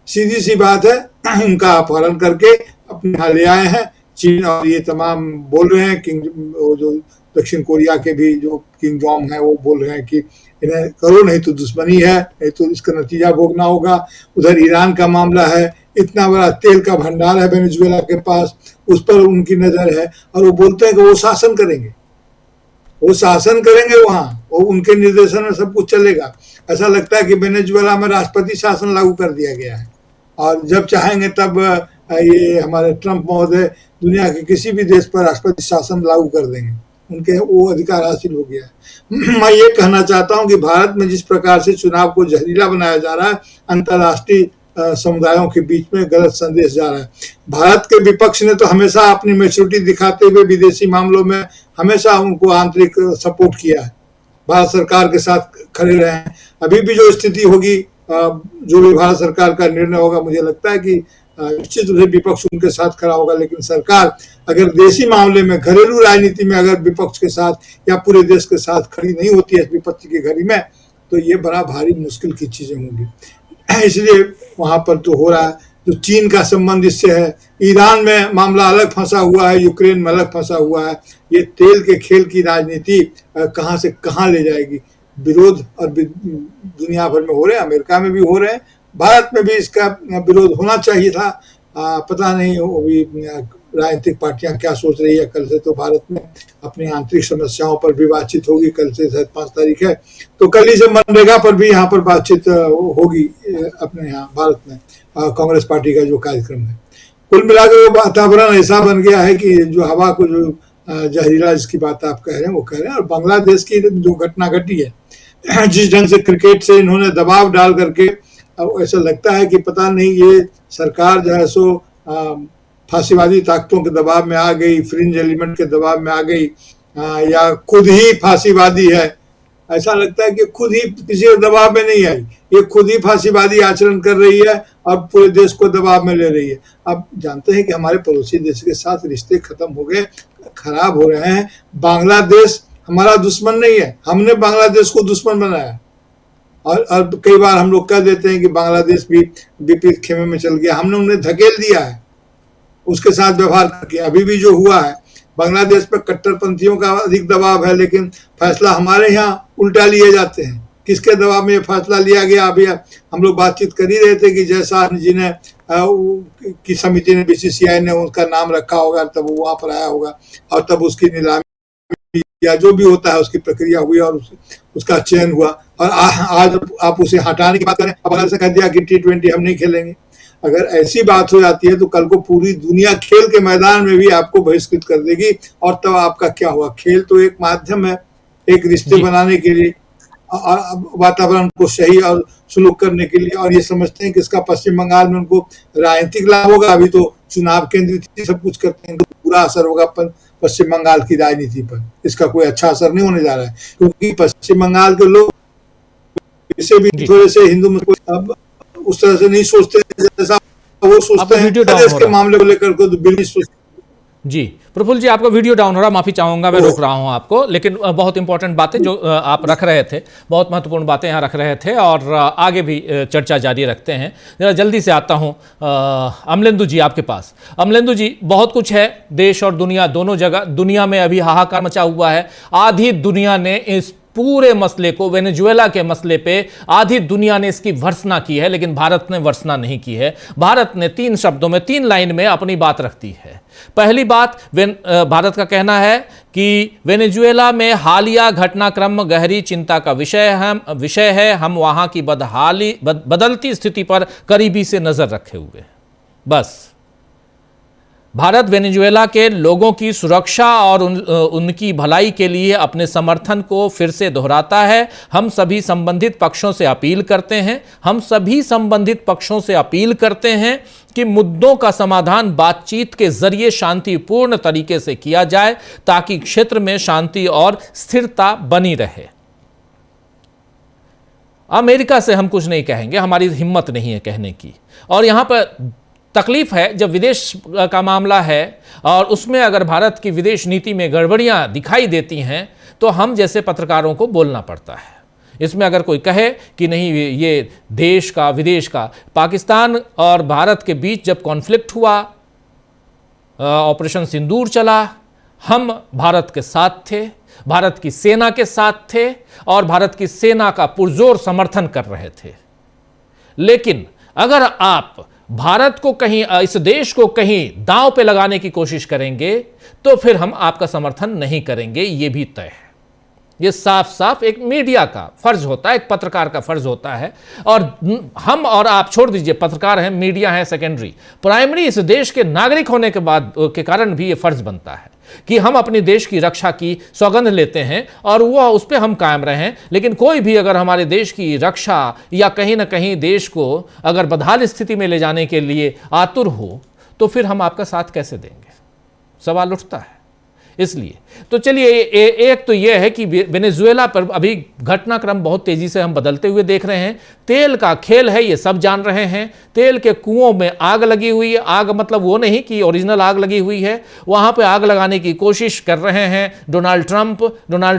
सीधी सी बात है। उनका अपहरण करके अपने यहाँ ले आए हैं। चीन और ये तमाम बोल रहे हैं, वो जो दक्षिण कोरिया के भी जो किंग जॉन्ग है वो बोल रहे हैं कि इन्हें करो, नहीं तो दुश्मनी है, नहीं तो इसका नतीजा भोगना होगा। उधर ईरान का मामला है, इतना बड़ा तेल का भंडार है वेनेजुएला के पास, उस पर उनकी नजर है और वो बोलते हैं कि वो शासन करेंगे, वो शासन करेंगे वहां, वो उनके निर्देशन में सब कुछ चलेगा। ऐसा लगता है कि वेनेजुएला में राष्ट्रपति शासन लागू कर दिया गया है और जब चाहेंगे तब ये हमारे ट्रंप महोदय दुनिया के किसी भी देश पर राष्ट्रपति शासन लागू कर देंगे, उनके वो अधिकार हासिल हो गया है। मैं ये कहना चाहता हूँ कि भारत में जिस प्रकार से चुनाव को जहरीला बनाया जा रहा है, अंतर्राष्ट्रीय समुदायों के बीच में गलत संदेश जा रहा है। भारत के विपक्ष ने तो हमेशा अपनी मैच्योरिटी दिखाते हुए विदेशी मामलों में हमेशा उनको आंतरिक सपोर्ट किया है, भारत सरकार के साथ खड़े रहे हैं। अभी भी जो स्थिति होगी, जो भी भारत सरकार का निर्णय होगा, मुझे लगता है कि निश्चित रूप से विपक्ष उनके साथ खड़ा होगा। लेकिन सरकार अगर देशी मामले में, घरेलू राजनीति में अगर विपक्ष के साथ या पूरे देश के साथ खड़ी नहीं होती है विपक्ष की घड़ी में, तो ये बड़ा भारी मुश्किल की चीजें होंगी। इसलिए वहां पर तो हो रहा है, जो चीन का संबंध इससे है, ईरान में मामला अलग फंसा हुआ है, यूक्रेन में अलग फंसा हुआ है। ये तेल के खेल की राजनीति कहां से कहां ले जाएगी। विरोध और दुनिया भर में हो रहे हैं, अमेरिका में भी हो रहे हैं, भारत में भी इसका विरोध होना चाहिए था। पता नहीं अभी राजनीतिक पार्टियां क्या सोच रही है। कल से तो भारत में अपनी आंतरिक समस्याओं पर भी बातचीत होगी, कल से शायद 5 तारीख है, तो कल ही से मनरेगा पर भी यहाँ पर बातचीत होगी अपने यहाँ भारत में, कांग्रेस पार्टी का जो कार्यक्रम है। कुल मिलाकर वो वातावरण ऐसा बन गया है कि जो हवा को जो जहरीला जिसकी बात आप कह रहे हैं वो कह रहे हैं। और बांग्लादेश की जो घटना घटी है, जिस ढंग से क्रिकेट से इन्होंने दबाव डाल करके, ऐसा लगता है कि पता नहीं ये सरकार जो है सो फांसीवादी ताकतों के दबाव में आ गई, फ्रिंज एलिमेंट के दबाव में आ गई, या खुद ही फांसीवादी है। ऐसा लगता है कि खुद ही किसी दबाव में नहीं आई, ये खुद ही फांसीवादी आचरण कर रही है और पूरे देश को दबाव में ले रही है। अब जानते हैं कि हमारे पड़ोसी देश के साथ रिश्ते खत्म हो गए, खराब हो रहे हैं। बांग्लादेश हमारा दुश्मन नहीं है, हमने बांग्लादेश को दुश्मन बनाया। और कई बार हम लोग कह देते हैं कि बांग्लादेश भी विपरीत खेमे में चल गया, हमने उन्हें धकेल दिया है उसके साथ व्यवहार करके। अभी भी जो हुआ है, बांग्लादेश पर कट्टरपंथियों का अधिक दबाव है, लेकिन फैसला हमारे यहाँ उल्टा लिए जाते हैं। किसके दबाव में ये फैसला लिया गया? अभी हम लोग बातचीत कर ही रहे थे कि जैसा जी ने की समिति ने, बीसीसीआई ने उसका नाम रखा होगा, तब वो वहां पर आया होगा और तब उसकी नीलामी या जो भी होता है उसकी प्रक्रिया हुई और उसका चयन हुआ। और आज आप उसे हटाने की बात करें, अब अलग से कह दिया कि T20 हम नहीं खेलेंगे। अगर ऐसी बात हो जाती है तो कल को पूरी दुनिया खेल के मैदान में भी आपको बहिष्कृत कर देगी, और तब आपका क्या हुआ। खेल तो एक माध्यम है एक रिश्ते बनाने के लिए, वातावरण को सही और सुलूक करने के लिए, और ये समझते हैं कि इसका पश्चिम बंगाल में उनको राजनीतिक लाभ होगा। अभी तो चुनाव केंद्रित सब कुछ करते हैं, तो पूरा असर होगा पश्चिम बंगाल की राजनीति पर। इसका कोई अच्छा असर नहीं होने जा रहा है, क्योंकि पश्चिम बंगाल के लोग इसे भी थोड़े से हिंदू में अब उस तरह से नहीं सोचते जैसा वो सोचते हैं। देश के मामले को लेकर को बिल्कुल सोचते। जी प्रफुल्ल जी, आपका वीडियो डाउन हो रहा, माफी चाहूंगा, मैं रोक रहा हूं आपको, लेकिन बहुत इंपॉर्टेंट बातें जो आप रख रहे थे, बहुत महत्वपूर्ण बातें यहां रख रहे थे, और आगे भी चर्चा जारी रखते हैं। जरा जल्दी से आता हूं अमलेंदु जी आपके पास। अमलेंदु जी, बहुत कुछ है, देश और दुनिया दोनों जगह, दुनिया में अभी हाहाकार मचा हुआ है। आधी दुनिया ने इस पूरे मसले को, वेनेजुएला के मसले पे आधी दुनिया ने इसकी भर्त्सना की है, लेकिन भारत ने भर्त्सना नहीं की है। भारत ने 3 शब्दों में, 3 लाइन में अपनी बात रख दी है। पहली बात, भारत का कहना है कि वेनेजुएला में हालिया घटनाक्रम गहरी चिंता का विषय है। हम वहां की बदलती स्थिति पर करीबी से नजर रखे हुए। बस भारत वेनेजुएला के लोगों की सुरक्षा और उनकी भलाई के लिए अपने समर्थन को फिर से दोहराता है। हम सभी संबंधित पक्षों से अपील करते हैं कि मुद्दों का समाधान बातचीत के जरिए शांतिपूर्ण तरीके से किया जाए, ताकि क्षेत्र में शांति और स्थिरता बनी रहे। अमेरिका से हम कुछ नहीं कहेंगे, हमारी हिम्मत नहीं है कहने की। और यहां पर तकलीफ है जब विदेश का मामला है और उसमें अगर भारत की विदेश नीति में गड़बड़ियां दिखाई देती हैं, तो हम जैसे पत्रकारों को बोलना पड़ता है। इसमें अगर कोई कहे कि नहीं, ये देश का विदेश का, पाकिस्तान और भारत के बीच जब कॉन्फ्लिक्ट हुआ, ऑपरेशन सिंदूर चला, हम भारत के साथ थे, भारत की सेना के साथ थे, और भारत की सेना का पुरजोर समर्थन कर रहे थे। लेकिन अगर आप भारत को कहीं, इस देश को कहीं दांव पे लगाने की कोशिश करेंगे, तो फिर हम आपका समर्थन नहीं करेंगे, ये भी तय है। ये साफ साफ एक मीडिया का फर्ज होता है, एक पत्रकार का फर्ज होता है। और हम और आप छोड़ दीजिए, पत्रकार हैं, मीडिया है सेकेंडरी, प्राइमरी इस देश के नागरिक होने के कारण भी ये फर्ज बनता है कि हम अपने देश की रक्षा की सौगंध लेते हैं और वो उस पर हम कायम रहें। लेकिन कोई भी अगर हमारे देश की रक्षा या कहीं ना कहीं देश को अगर बदहाल स्थिति में ले जाने के लिए आतुर हो, तो फिर हम आपका साथ कैसे देंगे, सवाल उठता है। इसलिए तो चलिए, एक तो यह है कि वेनेजुएला पर अभी घटनाक्रम बहुत तेजी से हम बदलते हुए देख रहे हैं। तेल का खेल है, ये सब जान रहे हैं। तेल के कुओं में आग लगी हुई है। आग मतलब वो नहीं कि ओरिजिनल आग लगी हुई है, वहां पे आग लगाने की कोशिश कर रहे हैं डोनाल्ड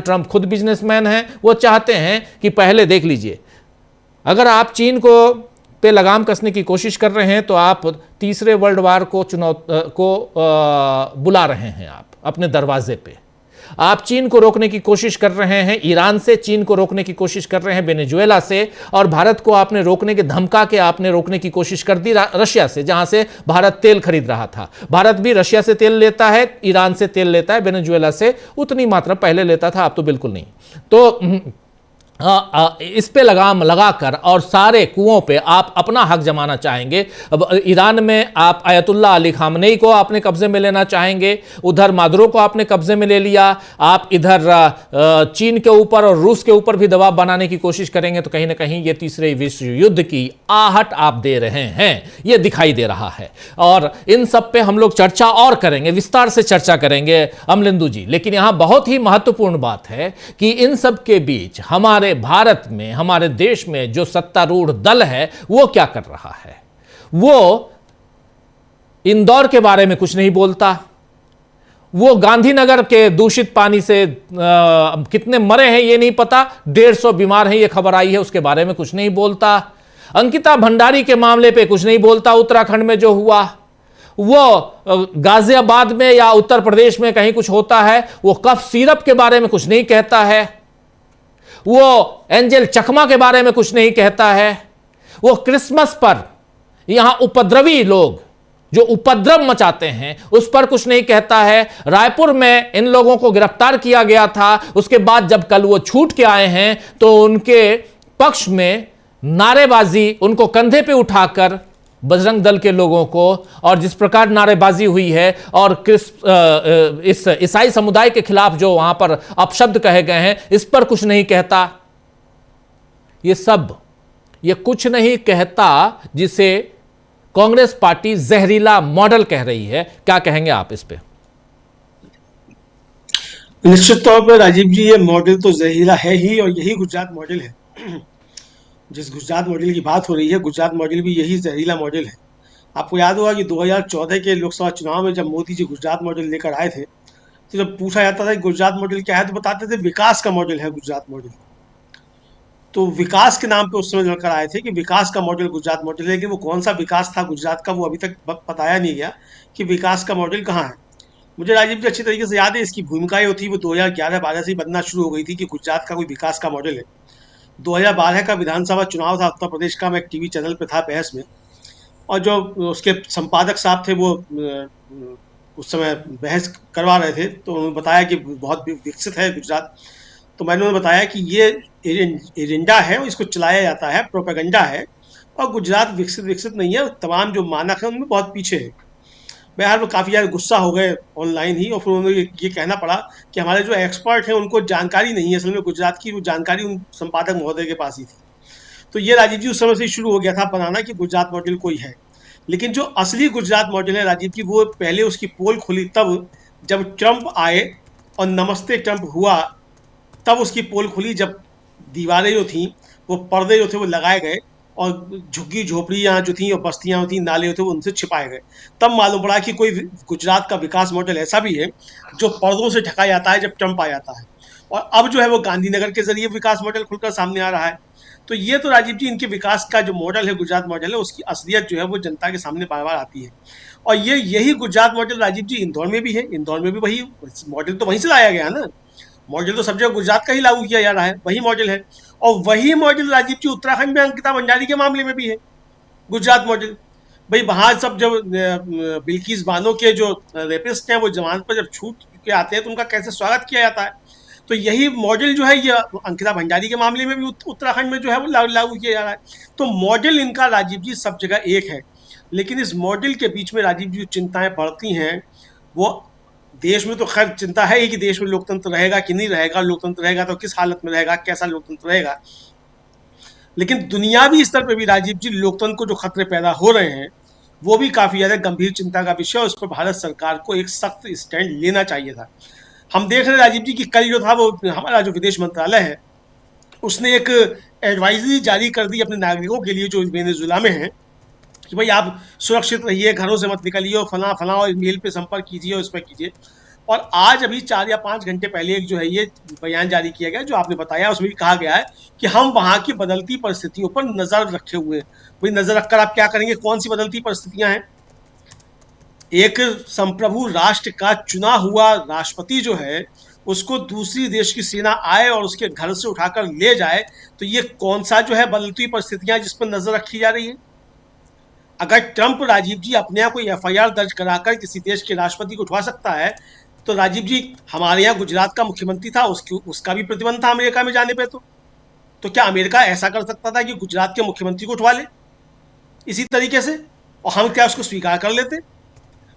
ट्रंप खुद बिजनेसमैन हैं। वो चाहते हैं कि पहले देख लीजिए, अगर आप चीन को पे लगाम कसने की कोशिश कर रहे हैं, तो आप तीसरे वर्ल्ड वार को बुला रहे हैं आप अपने दरवाजे पे। आप चीन को रोकने की कोशिश कर रहे हैं, ईरान से चीन को रोकने की कोशिश कर रहे हैं, वेनेजुएला से, और भारत को आपने रोकने के धमका के आपने रोकने की कोशिश कर दी रशिया से, जहां से भारत तेल खरीद रहा था। भारत भी रशिया से तेल लेता है, ईरान से तेल लेता है, वेनेजुएला से उतनी मात्रा पहले लेता था, अब तो बिल्कुल नहीं। तो इस पे लगाम लगाकर और सारे कुओं पे आप अपना हक जमाना चाहेंगे। अब ईरान में आप अयतुल्ला अली खामनेई को आपने कब्जे में लेना चाहेंगे, उधर मादुरो को आपने कब्जे में ले लिया, आप इधर चीन के ऊपर और रूस के ऊपर भी दबाव बनाने की कोशिश करेंगे, तो कहीं ना कहीं ये तीसरे विश्व युद्ध की आहट आप दे रहे हैं, ये दिखाई दे रहा है। और इन सब पे हम लोग चर्चा और करेंगे, विस्तार से चर्चा करेंगे अमलेंदु जी। लेकिन यहां बहुत ही महत्वपूर्ण बात है कि इन सब के बीच हमारे भारत में, हमारे देश में जो सत्तारूढ़ दल है, वो क्या कर रहा है। वो इंदौर के बारे में कुछ नहीं बोलता, वो गांधीनगर के दूषित पानी से कितने मरे हैं ये नहीं पता, 150 बीमार हैं ये खबर आई है, उसके बारे में कुछ नहीं बोलता। अंकिता भंडारी के मामले पे कुछ नहीं बोलता, उत्तराखंड में जो हुआ। वो गाजियाबाद में या उत्तर प्रदेश में कहीं कुछ होता है, वो कफ सिरप के बारे में कुछ नहीं कहता है। वो एंजल चकमा के बारे में कुछ नहीं कहता है। वो क्रिसमस पर यहां उपद्रवी लोग जो उपद्रव मचाते हैं उस पर कुछ नहीं कहता है। रायपुर में इन लोगों को गिरफ्तार किया गया था, उसके बाद जब कल वो छूट के आए हैं तो उनके पक्ष में नारेबाजी, उनको कंधे पे उठाकर बजरंग दल के लोगों को, और जिस प्रकार नारेबाजी हुई है और इस ईसाई समुदाय के खिलाफ जो वहां पर अपशब्द कहे गए हैं, इस पर कुछ नहीं कहता। ये कुछ नहीं कहता जिसे कांग्रेस पार्टी जहरीला मॉडल कह रही है। क्या कहेंगे आप इस पे? निश्चित तौर पर राजीव जी, ये मॉडल तो जहरीला है ही, और यही गुजरात मॉडल है। जिस गुजरात मॉडल की बात हो रही है, गुजरात मॉडल भी यही जहरीला मॉडल है। आपको याद होगा कि 2014 के लोकसभा चुनाव में जब मोदी जी गुजरात मॉडल लेकर आए थे, तो जब पूछा जाता था कि गुजरात मॉडल क्या है, तो बताते थे विकास का मॉडल है गुजरात मॉडल। तो विकास के नाम पे उस समय लड़कर आए थे कि विकास का मॉडल गुजरात मॉडल है, लेकिन वो कौन सा विकास था गुजरात का, वो अभी तक बताया नहीं गया कि विकास का मॉडल कहाँ है। मुझे राजीव जी अच्छी तरीके से याद है, इसकी भूमिका ये थी, वो 2011-12 से ही बनना शुरू हो गई थी कि गुजरात का कोई विकास का मॉडल है। 2012 का विधानसभा चुनाव था उत्तर प्रदेश का, मैं एक टीवी चैनल पे था बहस में, और जो उसके संपादक साहब थे वो उस समय बहस करवा रहे थे, तो उन्होंने बताया कि बहुत विकसित है गुजरात। तो मैंने उन्हें बताया कि ये एजेंडा है, इसको चलाया जाता है, प्रोपेगेंडा है, और गुजरात विकसित नहीं है, तमाम जो मानक है उनमें बहुत पीछे है। बहरहाल वो काफ़ी ज़्यादा गुस्सा हो गए ऑनलाइन ही, और फिर उन्होंने ये कहना पड़ा कि हमारे जो एक्सपर्ट हैं उनको जानकारी नहीं है असल में गुजरात की, वो जानकारी उन संपादक महोदय के पास ही थी। तो ये राजीव जी उस समय से शुरू हो गया था बनाना कि गुजरात मॉडल कोई है। लेकिन जो असली गुजरात मॉडल है राजीव जी, वो पहले उसकी पोल खुली तब जब ट्रंप आए और नमस्ते ट्रंप हुआ, तब उसकी पोल खुली, जब दीवारें जो थी, वो पर्दे जो थे वो लगाए गए, और झुग्गी झोपड़ियाँ जो थी और बस्तियाँ थी, नाले होते वो उनसे छिपाए गए। तब मालूम पड़ा कि कोई गुजरात का विकास मॉडल ऐसा भी है जो पर्दों से ढका जाता है जब ट्रंप आ जाता है, और अब जो है वो गांधीनगर के जरिए विकास मॉडल खुलकर सामने आ रहा है। तो ये तो राजीव जी इनके विकास का जो मॉडल है, गुजरात मॉडल है, उसकी असलियत जो है वो जनता के सामने बार बार आती है। और यही गुजरात मॉडल राजीव जी इंदौर में भी है, इंदौर में भी वही मॉडल तो वहीं से लाया गया ना, मॉडल तो सब जगह गुजरात का ही लागू किया जा रहा है, वही मॉडल है। और वही मॉडल राजीव जी उत्तराखंड में अंकिता भंडारी के मामले में भी है, गुजरात मॉडल। भाई वहाँ सब जब बिल्किस बानो के जो रेपिस्ट हैं वो जमानत पर जब छूट के आते हैं तो उनका कैसे स्वागत किया जाता है, तो यही मॉडल जो है ये अंकिता भंडारी के मामले में भी उत्तराखंड में जो है वो लागू किया जा रहा है। तो मॉडल इनका राजीव जी सब जगह एक है, लेकिन इस मॉडल के बीच में राजीव जी चिंताएं बढ़ती हैं। वो देश में तो खैर चिंता है ही कि देश में लोकतंत्र रहेगा कि नहीं रहेगा, लोकतंत्र रहेगा तो किस हालत में रहेगा, कैसा लोकतंत्र रहेगा। लेकिन दुनियावी स्तर पर भी राजीव जी लोकतंत्र को जो खतरे पैदा हो रहे हैं वो भी काफ़ी ज़्यादा गंभीर चिंता का विषय है। उस पर भारत सरकार को एक सख्त स्टैंड लेना चाहिए था। हम देख रहे हैं राजीव जी की कल जो था वो हमारा जो विदेश मंत्रालय है उसने एक एडवाइजरी जारी कर दी अपने नागरिकों के लिए जो वेनेजुएला में हैं कि भाई आप सुरक्षित रहिए, घरों से मत निकलिए, और फलां और मेल पे संपर्क कीजिए और इस पर कीजिए। और आज अभी 4 या 5 घंटे पहले एक जो है ये बयान जारी किया गया जो आपने बताया, उसमें भी कहा गया है कि हम वहाँ की बदलती परिस्थितियों पर नज़र रखे हुए हैं। भाई नज़र रखकर आप क्या करेंगे, कौन सी बदलती परिस्थितियाँ हैं? एक संप्रभु राष्ट्र का चुना हुआ राष्ट्रपति जो है उसको दूसरी देश की सेना आए और उसके घर से उठाकर ले जाए, तो ये कौन सा जो है बदलती परिस्थितियाँ जिस पर नज़र रखी जा रही है? अगर ट्रंप राजीव जी अपने यहाँ कोई FIR दर्ज कराकर किसी देश के राष्ट्रपति को उठवा सकता है, तो राजीव जी हमारे यहाँ गुजरात का मुख्यमंत्री था, उसका भी प्रतिबंध था अमेरिका में जाने पे। तो क्या अमेरिका ऐसा कर सकता था कि गुजरात के मुख्यमंत्री को उठवा ले इसी तरीके से, और हम क्या उसको स्वीकार कर लेते?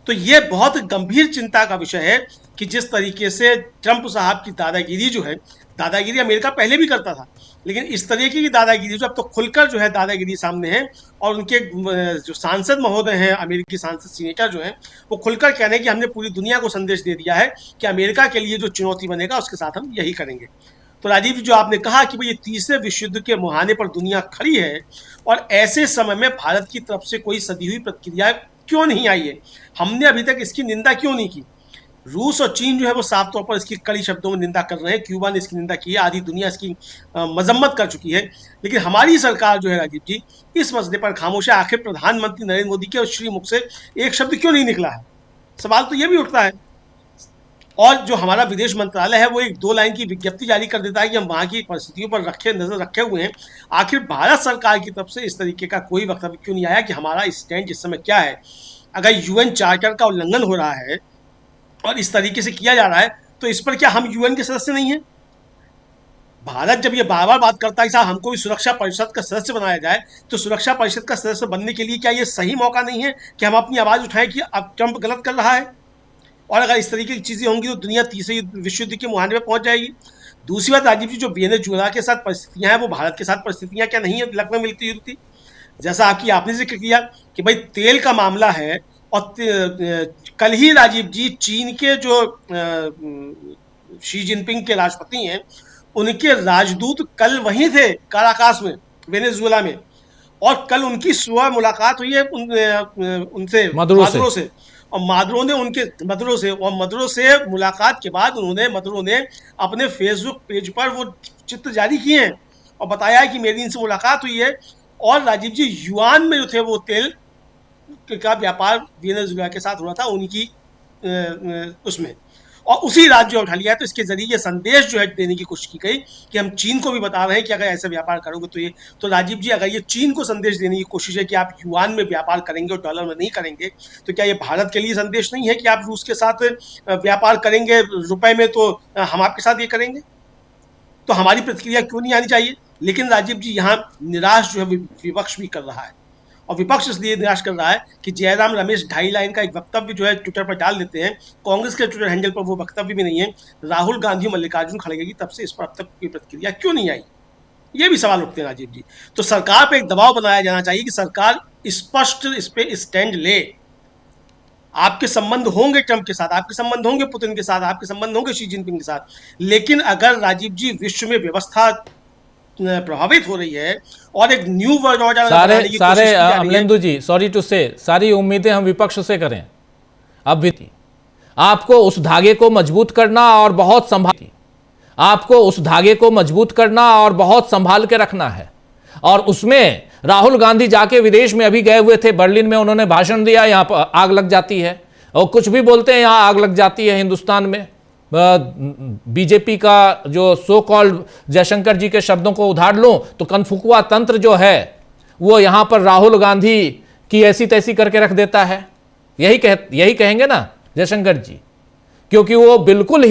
तो ये बहुत गंभीर चिंता का विषय है कि जिस तरीके से ट्रंप साहब की दादागिरी जो है, दादागिरी अमेरिका पहले भी करता था, लेकिन इस तरीके की दादागिरी जो अब तो खुलकर जो है दादागिरी सामने है, और उनके जो सांसद महोदय हैं, अमेरिकी सांसद सीनेटर जो हैं, वो खुलकर कह रहे हैं कि हमने पूरी दुनिया को संदेश दे दिया है कि अमेरिका के लिए जो चुनौती बनेगा उसके साथ हम यही करेंगे। तो राजीव जी जो आपने कहा कि भाई ये तीसरे विश्व युद्ध के मुहाने पर दुनिया खड़ी है, और ऐसे समय में भारत की तरफ से कोई सदी हुई प्रतिक्रिया क्यों नहीं आई है, हमने अभी तक इसकी निंदा क्यों नहीं की? रूस और चीन जो है वो साफ तौर पर इसकी कड़ी शब्दों में निंदा कर रहे हैं, क्यूबा ने इसकी निंदा की है, आधी दुनिया इसकी मजम्मत कर चुकी है, लेकिन हमारी सरकार जो है राजीव जी इस मसले पर खामोश है। आखिर प्रधानमंत्री नरेंद्र मोदी के श्री मुख से एक शब्द क्यों नहीं निकला है? सवाल तो ये भी उठता है। और जो हमारा विदेश मंत्रालय है वो एक 2 लाइन की विज्ञप्ति जारी कर देता है कि हम वहाँ की परिस्थितियों पर नजर रखे हुए हैं। आखिर भारत सरकार की तरफ से इस तरीके का कोई वक्तव्य क्यों नहीं आया कि हमारा स्टैंड इस समय क्या है? अगर UN चार्टर का उल्लंघन हो रहा है और इस तरीके से किया जा रहा है, तो इस पर क्या हम UN के सदस्य नहीं हैं? भारत जब ये बार बार बात करता है साहब हमको भी सुरक्षा परिषद का सदस्य बनाया जाए, तो सुरक्षा परिषद का सदस्य बनने के लिए क्या ये सही मौका नहीं है कि हम अपनी आवाज उठाएं कि अब ट्रंप गलत कर रहा है? और अगर इस तरीके की चीजें होंगी तो दुनिया तीसरे विश्व युद्ध के मुहाने में पहुंच जाएगी। दूसरी बात राजीव जी, जो वेनेजुएला के साथ परिस्थितियां हैं वो भारत के साथ परिस्थितियां क्या नहीं है लगभग मिलती जुलती? जैसा आपने जिक्र किया कि भाई तेल का मामला है, और कल ही राजीव जी चीन के जो शी जिनपिंग के राष्ट्रपति हैं उनके राजदूत कल वहीं थे काराकास में वेनेजुएला में, और कल उनकी सुबह मुलाकात हुई है उनसे मादुरो से, और मदुरो से मुलाकात के बाद मदुरो ने अपने फेसबुक पेज पर वो चित्र जारी किए हैं और बताया है कि मेरी इनसे मुलाकात हुई है, और राजीव जी युआन में जो थे वो तेल का व्यापार वेनेजुएला के साथ हो रहा था उनकी उसमें, और उसी राज्य जो उठा लिया है। तो इसके जरिए ये संदेश जो है देने की कोशिश की गई कि हम चीन को भी बता रहे हैं कि अगर ऐसे व्यापार करोगे तो राजीव जी अगर ये चीन को संदेश देने की कोशिश है कि आप युआन में व्यापार करेंगे और डॉलर में नहीं करेंगे, तो क्या ये भारत के लिए संदेश नहीं है कि आप रूस के साथ व्यापार करेंगे रुपए में तो हम आपके साथ ये करेंगे? तो हमारी प्रतिक्रिया क्यों नहीं आनी चाहिए? लेकिन राजीव जी यहाँ निराश जो है विपक्ष भी कर रहा है, और विपक्ष इसलिए निराश कर रहा है कि जयराम रमेश 2.5 लाइन का एक वक्तव्य जो है ट्विटर पर डाल देते हैं, कांग्रेस के ट्विटर हैंडल पर वो वक्तव्य भी नहीं है, राहुल गांधी मल्लिकार्जुन खड़गे की तब से इस पर अब तक कोई प्रतिक्रिया क्यों नहीं आई? ये भी सवाल उठते हैं राजीव जी। तो सरकार पर एक दबाव बनाया जाना चाहिए कि सरकार स्पष्ट इस पे स्टैंड ले। आपके संबंध होंगे ट्रंप के साथ, आपके संबंध होंगे पुतिन के साथ, आपके संबंध होंगे शी जिनपिंग के साथ, लेकिन अगर राजीव जी विश्व में व्यवस्था प्रभावित हो रही है और एक न्यू वर्ल्ड ऑर्डर सारे अमलेंदु जी, सॉरी टू से, सारी उम्मीदें हम विपक्ष से करें। अब आपको उस धागे को मजबूत करना और बहुत संभाल, आपको उस धागे को मजबूत करना और बहुत संभाल के रखना है। और उसमें राहुल गांधी जाके विदेश में अभी गए हुए थे, बर्लिन में उन्होंने भाषण दिया, यहां पर आग लग जाती है, और कुछ भी बोलते हैं यहां आग लग जाती है हिंदुस्तान में। बीजेपी का जो सो कॉल्ड जयशंकर जी के शब्दों को उधार लो तो कनफुकुआ तंत्र जो है वो यहां पर राहुल गांधी की ऐसी तैसी करके रख देता है। यही कहेंगे ना जयशंकर जी, क्योंकि वो बिल्कुल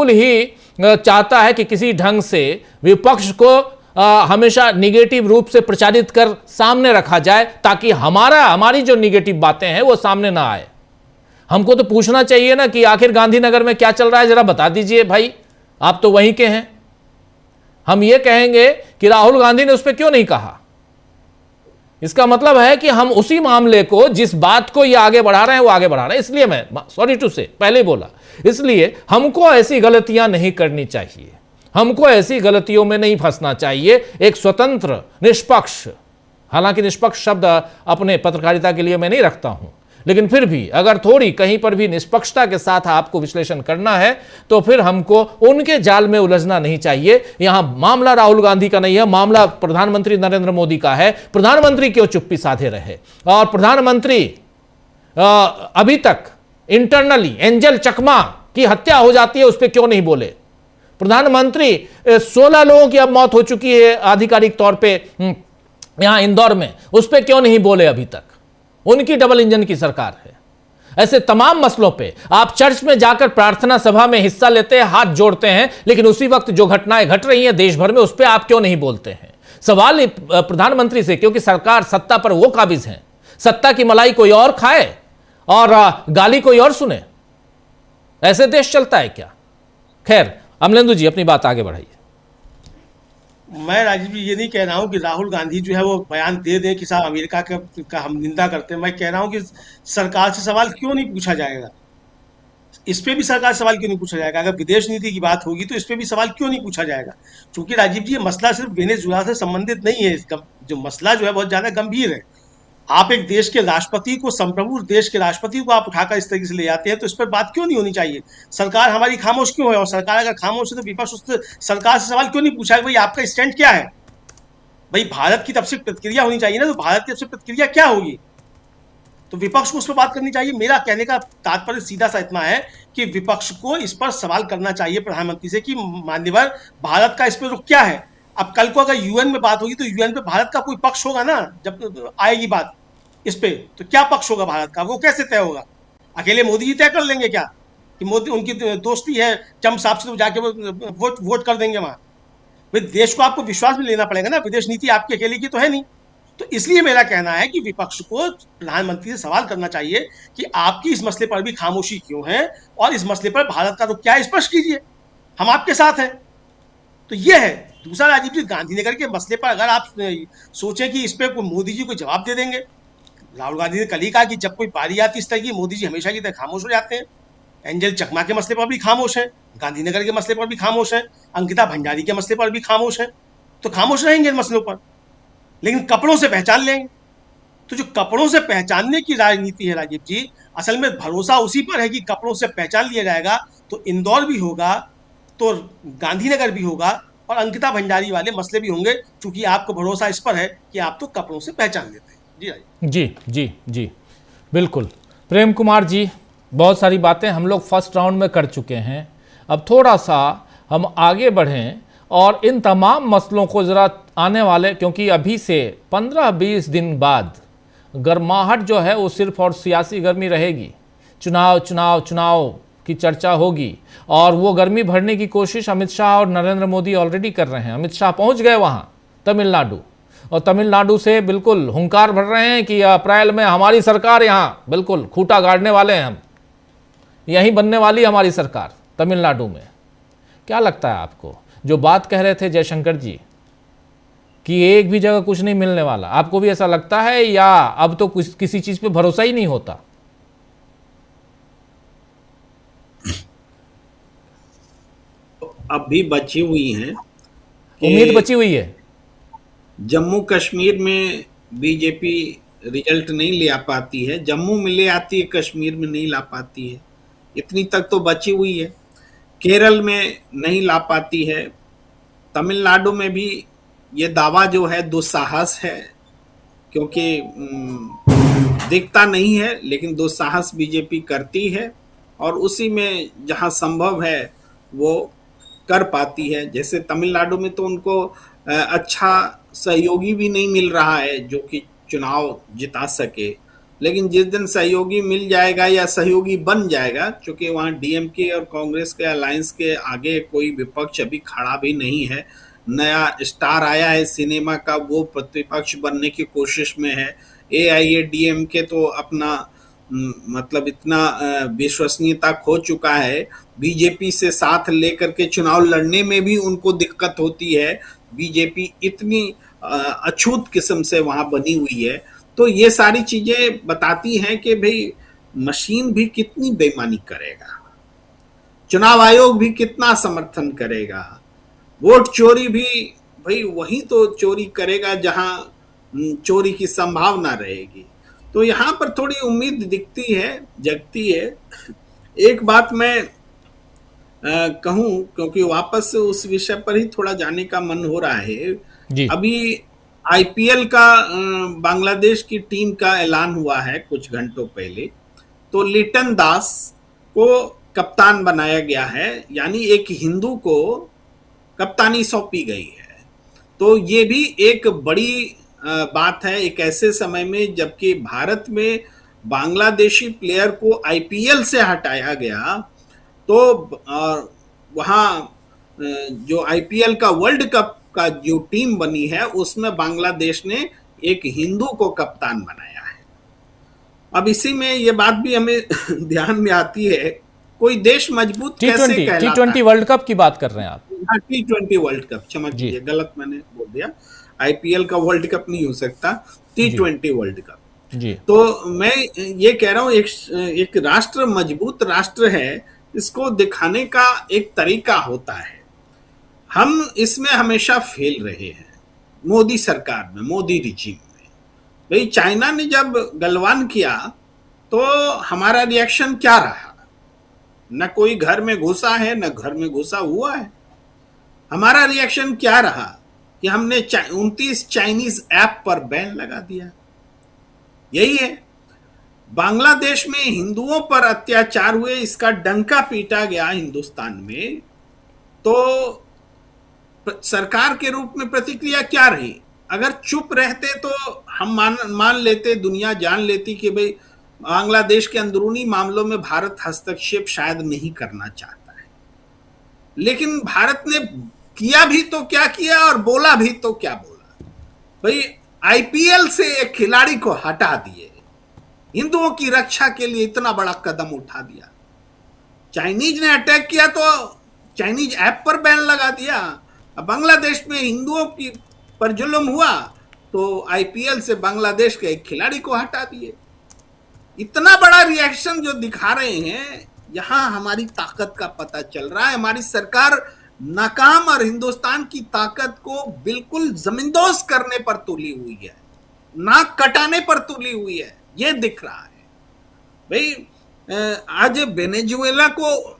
ही चाहता है कि किसी ढंग से विपक्ष को हमेशा निगेटिव रूप से प्रचारित कर सामने रखा जाए, ताकि हमारी जो निगेटिव बातें हैं वो सामने ना आए। हमको तो पूछना चाहिए ना कि आखिर गांधीनगर में क्या चल रहा है, जरा बता दीजिए भाई, आप तो वहीं के हैं। हम ये कहेंगे कि राहुल गांधी ने उस पर क्यों नहीं कहा, इसका मतलब है कि हम उसी मामले को, जिस बात को ये आगे बढ़ा रहे हैं वो आगे बढ़ा रहे हैं। इसलिए मैं सॉरी टू से पहले बोला, इसलिए हमको ऐसी गलतियां नहीं करनी चाहिए, हमको ऐसी गलतियों में नहीं फंसना चाहिए। एक स्वतंत्र निष्पक्ष, हालांकि निष्पक्ष शब्द अपने पत्रकारिता के लिए मैं नहीं रखता हूं, लेकिन फिर भी अगर थोड़ी कहीं पर भी निष्पक्षता के साथ आपको विश्लेषण करना है तो फिर हमको उनके जाल में उलझना नहीं चाहिए। यहां मामला राहुल गांधी का नहीं है, मामला प्रधानमंत्री नरेंद्र मोदी का है। प्रधानमंत्री क्यों चुप्पी साधे रहे, और प्रधानमंत्री अभी तक इंटरनली एंजल चकमा की हत्या हो जाती है उस पर क्यों नहीं बोले? प्रधानमंत्री 16 लोगों की अब मौत हो चुकी है आधिकारिक तौर पे यहां इंदौर में, उस पर क्यों नहीं बोले अभी तक? उनकी डबल इंजन की सरकार है। ऐसे तमाम मसलों पे आप चर्च में जाकर प्रार्थना सभा में हिस्सा लेते हैं, हाथ जोड़ते हैं, लेकिन उसी वक्त जो घटनाएं घट रही हैं देश भर में उस पर आप क्यों नहीं बोलते हैं? सवाल प्रधानमंत्री से, क्योंकि सरकार सत्ता पर वो काबिज है, सत्ता की मलाई कोई और खाए और गाली कोई और सुने। ऐसे देश चलता है क्या? खैर अमलेंदु जी अपनी बात आगे बढ़ाइए। मैं राजीव जी ये नहीं कह रहा हूं कि राहुल गांधी जो है वो बयान दे दें कि साहब अमेरिका का हम निंदा करते हैं। मैं कह रहा हूं कि सरकार से सवाल क्यों नहीं पूछा जाएगा, इस पे भी सरकार से सवाल क्यों नहीं पूछा जाएगा? अगर विदेश नीति की बात होगी तो इस पे भी सवाल क्यों नहीं पूछा जाएगा? क्योंकि राजीव जी ये मसला सिर्फ वेनेजुएला से संबंधित नहीं है, इसका जो मसला जो है बहुत ज्यादा गंभीर है। आप एक देश के राष्ट्रपति को, संप्रभु देश के राष्ट्रपति को आप उठाकर इस तरीके से ले जाते हैं, तो इस पर बात क्यों नहीं होनी चाहिए? सरकार हमारी खामोश क्यों है? और सरकार अगर खामोश है तो विपक्ष उससे सरकार से सवाल क्यों नहीं पूछा कि भाई आपका स्टैंड क्या है? भाई भारत की तरफ से प्रतिक्रिया होनी चाहिए ना, तो भारत की तरफ से प्रतिक्रिया क्या होगी? तो विपक्ष को उस पर बात करनी चाहिए। मेरा कहने का तात्पर्य सीधा सा इतना है कि विपक्ष को इस पर सवाल करना चाहिए प्रधानमंत्री से कि मान्यवर भारत का इस पर रुख क्या है? अब कल को अगर यूएन में बात होगी तो यूएन पे भारत का कोई पक्ष होगा ना, जब आएगी बात इस पे, तो क्या पक्ष होगा भारत का? वो कैसे तय होगा? अकेले मोदी जी तय कर लेंगे क्या? कि मोदी उनकी दोस्ती है ट्रम्प साहब से, तो जाके वो वोट कर देंगे वहां। भाई देश को आपको विश्वास में लेना पड़ेगा ना, विदेश नीति आपकी अकेले की तो है नहीं। तो इसलिए मेरा कहना है कि विपक्ष को प्रधानमंत्री से सवाल करना चाहिए कि आपकी इस मसले पर भी खामोशी क्यों है, और इस मसले पर भारत का रुख क्या है स्पष्ट कीजिए, हम आपके साथ हैं। तो ये है। दूसरा, राजीव जी, गांधीनगर के मसले पर अगर आप सोचें कि इस पर मोदी जी को जवाब दे देंगे, राहुल गांधी ने कल ही कहा कि जब कोई बारी आती इस तरह की, मोदी जी हमेशा की तरह खामोश हो जाते हैं। एंजल चकमा के मसले पर भी खामोश हैं, गांधीनगर के मसले पर भी खामोश हैं, अंकिता भंडारी के मसले पर भी खामोश हैं। तो खामोश रहेंगे इन मसलों पर, लेकिन कपड़ों से पहचान लेंगे। तो जो कपड़ों से पहचानने की राजनीति है राजीव जी, असल में भरोसा उसी पर है कि कपड़ों से पहचान लिया जाएगा तो इंदौर भी होगा, तो गांधीनगर भी होगा, और अंकिता भंडारी वाले मसले भी होंगे, क्योंकि आपको भरोसा इस पर है कि आप तो कपड़ों से पहचान लेते हैं। जी राजीव जी जी जी, बिल्कुल। प्रेम कुमार जी, बहुत सारी बातें हम लोग फर्स्ट राउंड में कर चुके हैं, अब थोड़ा सा हम आगे बढ़ें और इन तमाम मसलों को ज़रा आने वाले, क्योंकि अभी से 15-20 दिन बाद गर्माहट जो है वो सिर्फ और सियासी गर्मी रहेगी, चुनाव चुनाव चुनाव की चर्चा होगी, और वो गर्मी भरने की कोशिश अमित शाह और नरेंद्र मोदी ऑलरेडी कर रहे हैं। अमित शाह पहुंच गए वहाँ तमिलनाडु, और तमिलनाडु से बिल्कुल हुंकार भर रहे हैं कि अप्रैल में हमारी सरकार यहाँ बिल्कुल खूंटा गाड़ने वाले हैं, हम यहीं बनने वाली हमारी सरकार तमिलनाडु में। क्या लगता है आपको, जो बात कह रहे थे जयशंकर जी कि एक भी जगह कुछ नहीं मिलने वाला, आपको भी ऐसा लगता है, या अब तो किसी चीज पे भरोसा ही नहीं होता? अब भी बची हुई हैं, उम्मीद बची हुई है। जम्मू कश्मीर में बीजेपी रिजल्ट नहीं ले आ पाती है, जम्मू में ले आती है, कश्मीर में नहीं ला पाती है, इतनी तक तो बची हुई है। केरल में नहीं ला पाती है, तमिलनाडु में भी ये दावा जो है दुस्साहस है, क्योंकि दिखता नहीं है, लेकिन दुस्साहस बीजेपी करती है, और उसी में जहां संभव है वो कर पाती है। जैसे तमिलनाडु में तो उनको अच्छा सहयोगी भी नहीं मिल रहा है जो कि चुनाव जिता सके, लेकिन जिस दिन सहयोगी मिल जाएगा या सहयोगी बन जाएगा, क्योंकि वहाँ डीएमके और कांग्रेस के अलायंस के आगे कोई विपक्ष अभी खड़ा भी नहीं है, नया स्टार आया है सिनेमा का, वो प्रतिपक्ष बनने की कोशिश में है। एआईएडीएमके तो अपना मतलब इतना विश्वसनीयता खो चुका है, बीजेपी से साथ लेकर के चुनाव लड़ने में भी उनको दिक्कत होती है, बीजेपी इतनी अछूत किस्म से वहाँ बनी हुई है। तो ये सारी चीजें बताती हैं कि भाई मशीन भी कितनी बेईमानी करेगा, चुनाव आयोग भी कितना समर्थन करेगा, वोट चोरी भी भाई वही तो चोरी करेगा जहां चोरी की संभावना रहेगी। तो यहाँ पर थोड़ी उम्मीद दिखती है, जगती है। एक बात मैं कहूं, क्योंकि वापस से उस विषय पर ही थोड़ा जाने का मन हो रहा है जी। अभी आईपीएल का बांग्लादेश की टीम का ऐलान हुआ है कुछ घंटों पहले, तो लिटन दास को कप्तान बनाया गया है, यानी एक हिंदू को कप्तानी सौंपी गई है। तो ये भी एक बड़ी बात है एक ऐसे समय में, जबकि भारत में बांग्लादेशी प्लेयर को आईपीएल से हटाया गया, तो वहाँ जो आईपीएल का वर्ल्ड कप का जो टीम बनी है उसमें बांग्लादेश ने एक हिंदू को कप्तान बनाया है। अब इसी में ये बात भी हमें ध्यान में आती है, कोई देश मजबूत कैसे कहलाता है। T20 वर्ल्ड कप की बात कर रहे हैं आप? हाँ, T20 वर्ल्ड कप, क्षमा कीजिए गलत मैंने बोल दिया, आईपीएल का वर्ल्ड कप नहीं हो सकता, T20 वर्ल्ड कप जी। तो मैं ये कह रहा हूँ एक राष्ट्र मजबूत राष्ट्र है, इसको दिखाने का एक तरीका होता है। हम इसमें हमेशा फेल रहे हैं, मोदी सरकार में, मोदी रिजीम में। भाई चाइना ने जब गलवान किया तो हमारा रिएक्शन क्या रहा? न कोई घर में घुसा है, न घर में घुसा हुआ है। हमारा रिएक्शन क्या रहा कि हमने 29 चाइनीज ऐप पर बैन लगा दिया। यही है, बांग्लादेश में हिंदुओं पर अत्याचार हुए, इसका डंका पीटा गया हिंदुस्तान में, तो सरकार के रूप में प्रतिक्रिया क्या रही? अगर चुप रहते तो हम मान लेते, दुनिया जान लेती कि भाई बांग्लादेश के अंदरूनी मामलों में भारत हस्तक्षेप शायद नहीं करना चाहता है, लेकिन भारत ने किया भी तो क्या किया और बोला भी तो क्या बोला। भाई आईपीएल से एक खिलाड़ी को हटा दिए, हिंदुओं की रक्षा के लिए इतना बड़ा कदम उठा दिया। चाइनीज ने अटैक किया तो चाइनीज ऐप पर बैन लगा दिया। अब बांग्लादेश में हिंदुओं की पर जुल्म हुआ तो आईपीएल से बांग्लादेश के एक खिलाड़ी को हटा दिए। इतना बड़ा रिएक्शन जो दिखा रहे हैं, यहां हमारी ताकत का पता चल रहा है। हमारी सरकार नाकाम और हिंदुस्तान की ताकत को बिल्कुल जमींदोज करने पर तुली हुई है, नाक कटाने पर तुली हुई है, यह दिख रहा है। भाई आज वेनेजुएला को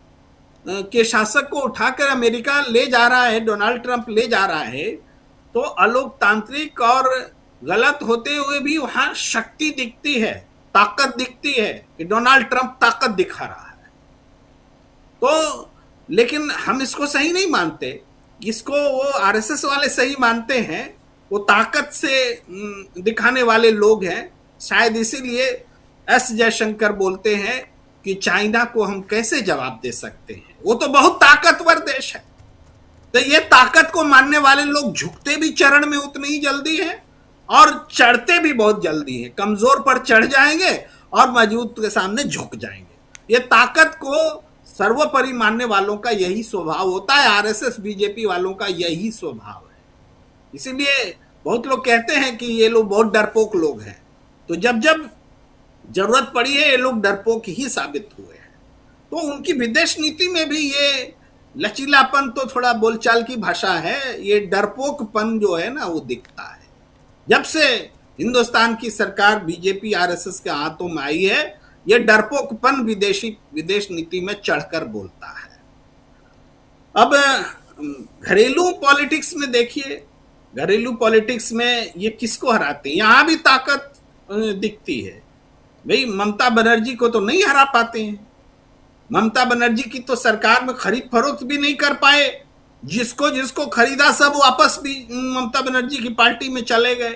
के शासक को उठाकर अमेरिका ले जा रहा है, डोनाल्ड ट्रंप ले जा रहा है, तो अलोकतांत्रिक और गलत होते हुए भी वहां शक्ति दिखती है, ताकत दिखती है कि डोनाल्ड ट्रंप ताकत दिखा रहा है। तो लेकिन हम इसको सही नहीं मानते, इसको वो आरएसएस वाले सही मानते हैं, वो ताकत से दिखाने वाले लोग हैं। शायद इसीलिए एस जयशंकर बोलते हैं कि चाइना को हम कैसे जवाब दे सकते हैं, वो तो बहुत ताकतवर देश है। तो ये ताकत को मानने वाले लोग झुकते भी चरण में उतनी ही जल्दी है और चढ़ते भी बहुत जल्दी है। कमजोर पर चढ़ जाएंगे और मजबूत के सामने झुक जाएंगे। ये ताकत को सर्वोपरि मानने वालों का यही स्वभाव होता है, आरएसएस बीजेपी वालों का यही स्वभाव है। इसीलिए बहुत लोग कहते हैं कि ये लोग बहुत डरपोक लोग हैं, तो जब जब जरूरत पड़ी है ये लोग डरपोक ही साबित हुए हैं। तो उनकी विदेश नीति में भी ये लचीलापन तो थोड़ा बोलचाल की भाषा है, ये डरपोकपन जो है ना वो दिखता है। जब से हिंदुस्तान की सरकार बीजेपी आरएसएस के हाथों में आई है, ये डरपोकपन विदेश नीति में चढ़कर बोलता है। अब घरेलू पॉलिटिक्स में देखिए, घरेलू पॉलिटिक्स में ये किसको हराते हैं, यहां भी ताकत दिखती है। भाई ममता बनर्जी को तो नहीं हरा पाते हैं। ममता बनर्जी की तो सरकार में खरीद फरोख्त भी नहीं कर पाए, जिसको जिसको खरीदा सब वापस भी ममता बनर्जी की पार्टी में चले गए।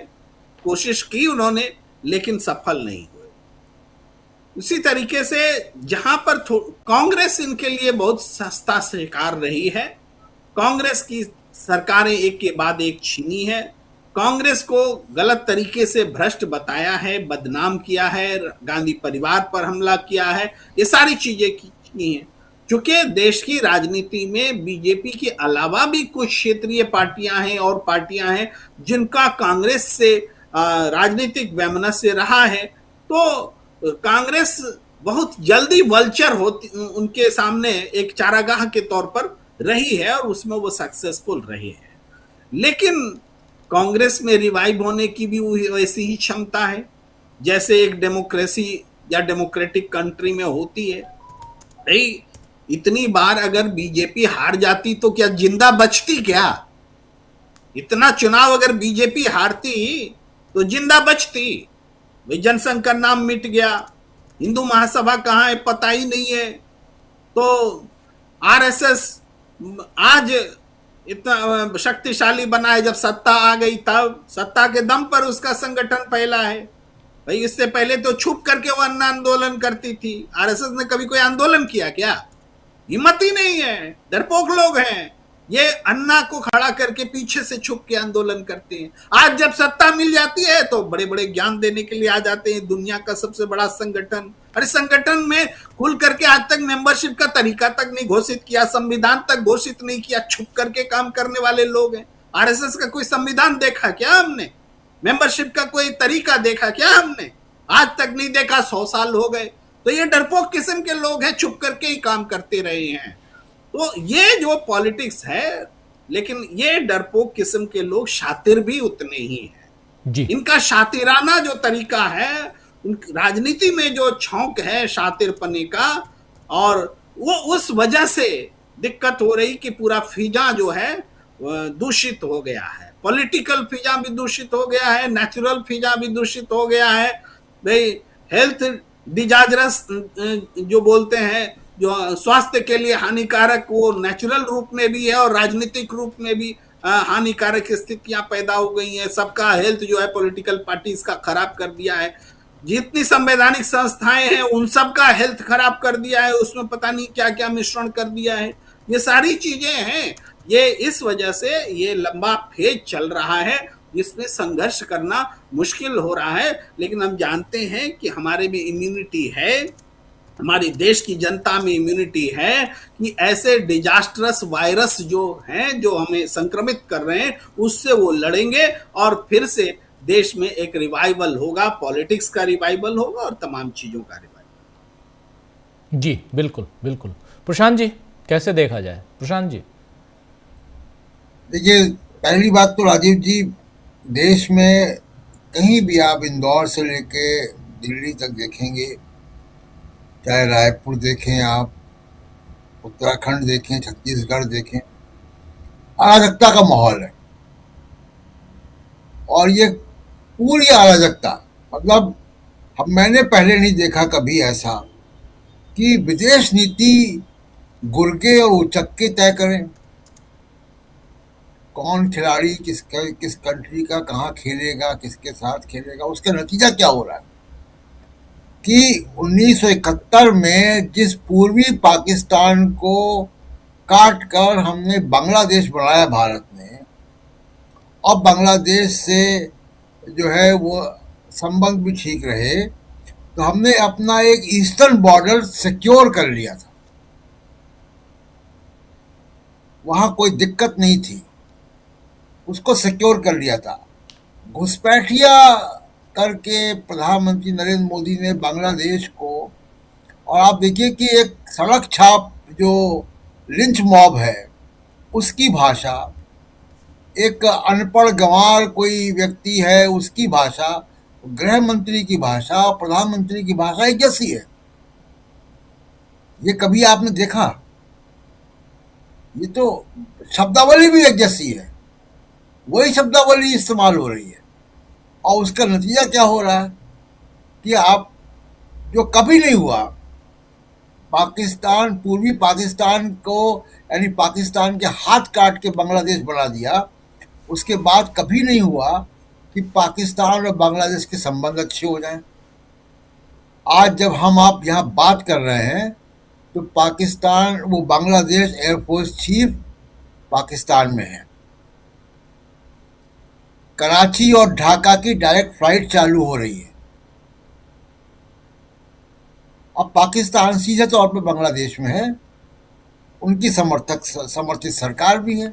कोशिश की उन्होंने लेकिन सफल नहीं हुए। उसी तरीके से जहां पर कांग्रेस इनके लिए बहुत सस्ता शिकार रही है, कांग्रेस की सरकारें एक के बाद एक छीनी है, कांग्रेस को गलत तरीके से भ्रष्ट बताया है, बदनाम किया है, गांधी परिवार पर हमला किया है, ये सारी चीजें की हैं। चूंकि देश की राजनीति में बीजेपी के अलावा भी कुछ क्षेत्रीय पार्टियां हैं और पार्टियां हैं जिनका कांग्रेस से राजनीतिक वैमनस्य रहा है, तो कांग्रेस बहुत जल्दी वल्चर होती उनके सामने एक चारागाह के तौर पर रही है और उसमें वो सक्सेसफुल रही है। लेकिन कांग्रेस में रिवाइव होने की भी वैसी ही क्षमता है जैसे एक डेमोक्रेसी या डेमोक्रेटिक कंट्री में होती है। भाई इतनी बार अगर बीजेपी हार जाती तो क्या जिंदा बचती क्या? इतना चुनाव अगर बीजेपी हारती तो जिंदा बचती? भाई जनसंघ का नाम मिट गया, हिंदू महासभा कहाँ है पता ही नहीं है। तो आरएसएस आज इतना शक्तिशाली बना है, जब सत्ता आ गई तब सत्ता के दम पर उसका संगठन फैला है। भाई इससे पहले तो छुप करके वो अन्ना आंदोलन करती थी। आरएसएस ने कभी कोई आंदोलन किया क्या? हिम्मत ही नहीं है, डरपोक लोग हैं। ये अन्ना को खड़ा करके पीछे से छुप के आंदोलन करते हैं। आज जब सत्ता मिल जाती है तो बड़े बड़े ज्ञान देने के लिए आ जाते हैं। दुनिया का सबसे बड़ा संगठन, अरे संगठन में खुल करके आज तक मेंबरशिप का तरीका तक नहीं घोषित किया, संविधान तक घोषित नहीं किया, छुप करके काम करने वाले लोग हैं। आरएसएस का कोई संविधान देखा क्या हमने? मेंबरशिप का कोई तरीका देखा क्या हमने? आज तक नहीं देखा, 100 साल हो गए। तो ये डरपोक किस्म के लोग हैं, छुप करके ही काम करते रहे हैं। तो ये जो पॉलिटिक्स है, लेकिन ये डरपोक किस्म के लोग शातिर भी उतने ही हैं जी। इनका शातिराना जो तरीका है, राजनीति में जो छौंक है शातिरपने का, और वो उस वजह से दिक्कत हो रही कि पूरा फिजा जो है दूषित हो गया है। पॉलिटिकल फिजा भी दूषित हो गया है, नेचुरल फिजा भी दूषित हो गया है। भाई हेल्थ डिजास्टर्स जो बोलते हैं, जो स्वास्थ्य के लिए हानिकारक, वो नेचुरल रूप में भी है और राजनीतिक रूप में भी हानिकारक स्थितियां पैदा हो गई हैं। सबका हेल्थ जो है पॉलिटिकल पार्टीज का खराब कर दिया है। जितनी संवैधानिक संस्थाएं हैं उन सब का हेल्थ खराब कर दिया है, उसमें पता नहीं क्या क्या मिश्रण कर दिया है। ये सारी चीजें हैं, ये इस वजह से ये लंबा फेज चल रहा है जिसमें संघर्ष करना मुश्किल हो रहा है। लेकिन हम जानते हैं कि हमारे में इम्यूनिटी है, हमारे देश की जनता में इम्यूनिटी है कि ऐसे डिजास्टरस वायरस जो हैं, जो हमें संक्रमित कर रहे हैं, उससे वो लड़ेंगे और फिर से देश में एक रिवाइवल होगा, पॉलिटिक्स का रिवाइवल होगा और तमाम चीजों का रिवाइवल। जी बिल्कुल बिल्कुल। प्रशांत जी, कैसे देखा जाए? प्रशांत जी। देखिए, पहली बात तो राजीव जी, देश में कहीं भी आप इंदौर से लेके दिल्ली तक देखेंगे, चाहे रायपुर देखें, आप उत्तराखंड देखें, छत्तीसगढ़ देखें, अराजकता का माहौल है। और ये पूरी अराजकता, मतलब मैंने पहले नहीं देखा कभी ऐसा कि विदेश नीति गुर्गे और उचक्के तय करें, कौन खिलाड़ी किस कंट्री का कहाँ खेलेगा, किसके साथ खेलेगा, उसका नतीजा क्या हो रहा है कि 1971 में जिस पूर्वी पाकिस्तान को काट कर हमने बांग्लादेश बनाया भारत ने, और बांग्लादेश से जो है वो संबंध भी ठीक रहे, तो हमने अपना एक ईस्टर्न बॉर्डर सिक्योर कर लिया था, वहां कोई दिक्कत नहीं थी, उसको सिक्योर कर लिया था। घुसपैठिया करके प्रधानमंत्री नरेंद्र मोदी ने बांग्लादेश को, और आप देखिए कि एक सड़क छाप जो लिंच मॉब है उसकी भाषा, एक अनपढ़ गंवार कोई व्यक्ति है उसकी भाषा, गृह मंत्री की भाषा और प्रधानमंत्री की भाषा एक जैसी है। ये कभी आपने देखा? ये तो शब्दावली भी एक जैसी है, वही शब्दावली इस्तेमाल हो रही है, और उसका नतीजा क्या हो रहा है कि आप, जो कभी नहीं हुआ, पाकिस्तान, पूर्वी पाकिस्तान को, यानी पाकिस्तान के हाथ काट के बांग्लादेश बना दिया, उसके बाद कभी नहीं हुआ कि पाकिस्तान और बांग्लादेश के संबंध अच्छे हो जाएं। आज जब हम आप यहाँ बात कर रहे हैं तो पाकिस्तान, वो बांग्लादेश एयरफोर्स चीफ पाकिस्तान में है, कराची और ढाका की डायरेक्ट फ्लाइट चालू हो रही है। अब पाकिस्तान सीधे तौर पर बांग्लादेश में है, उनकी समर्थित सरकार भी है।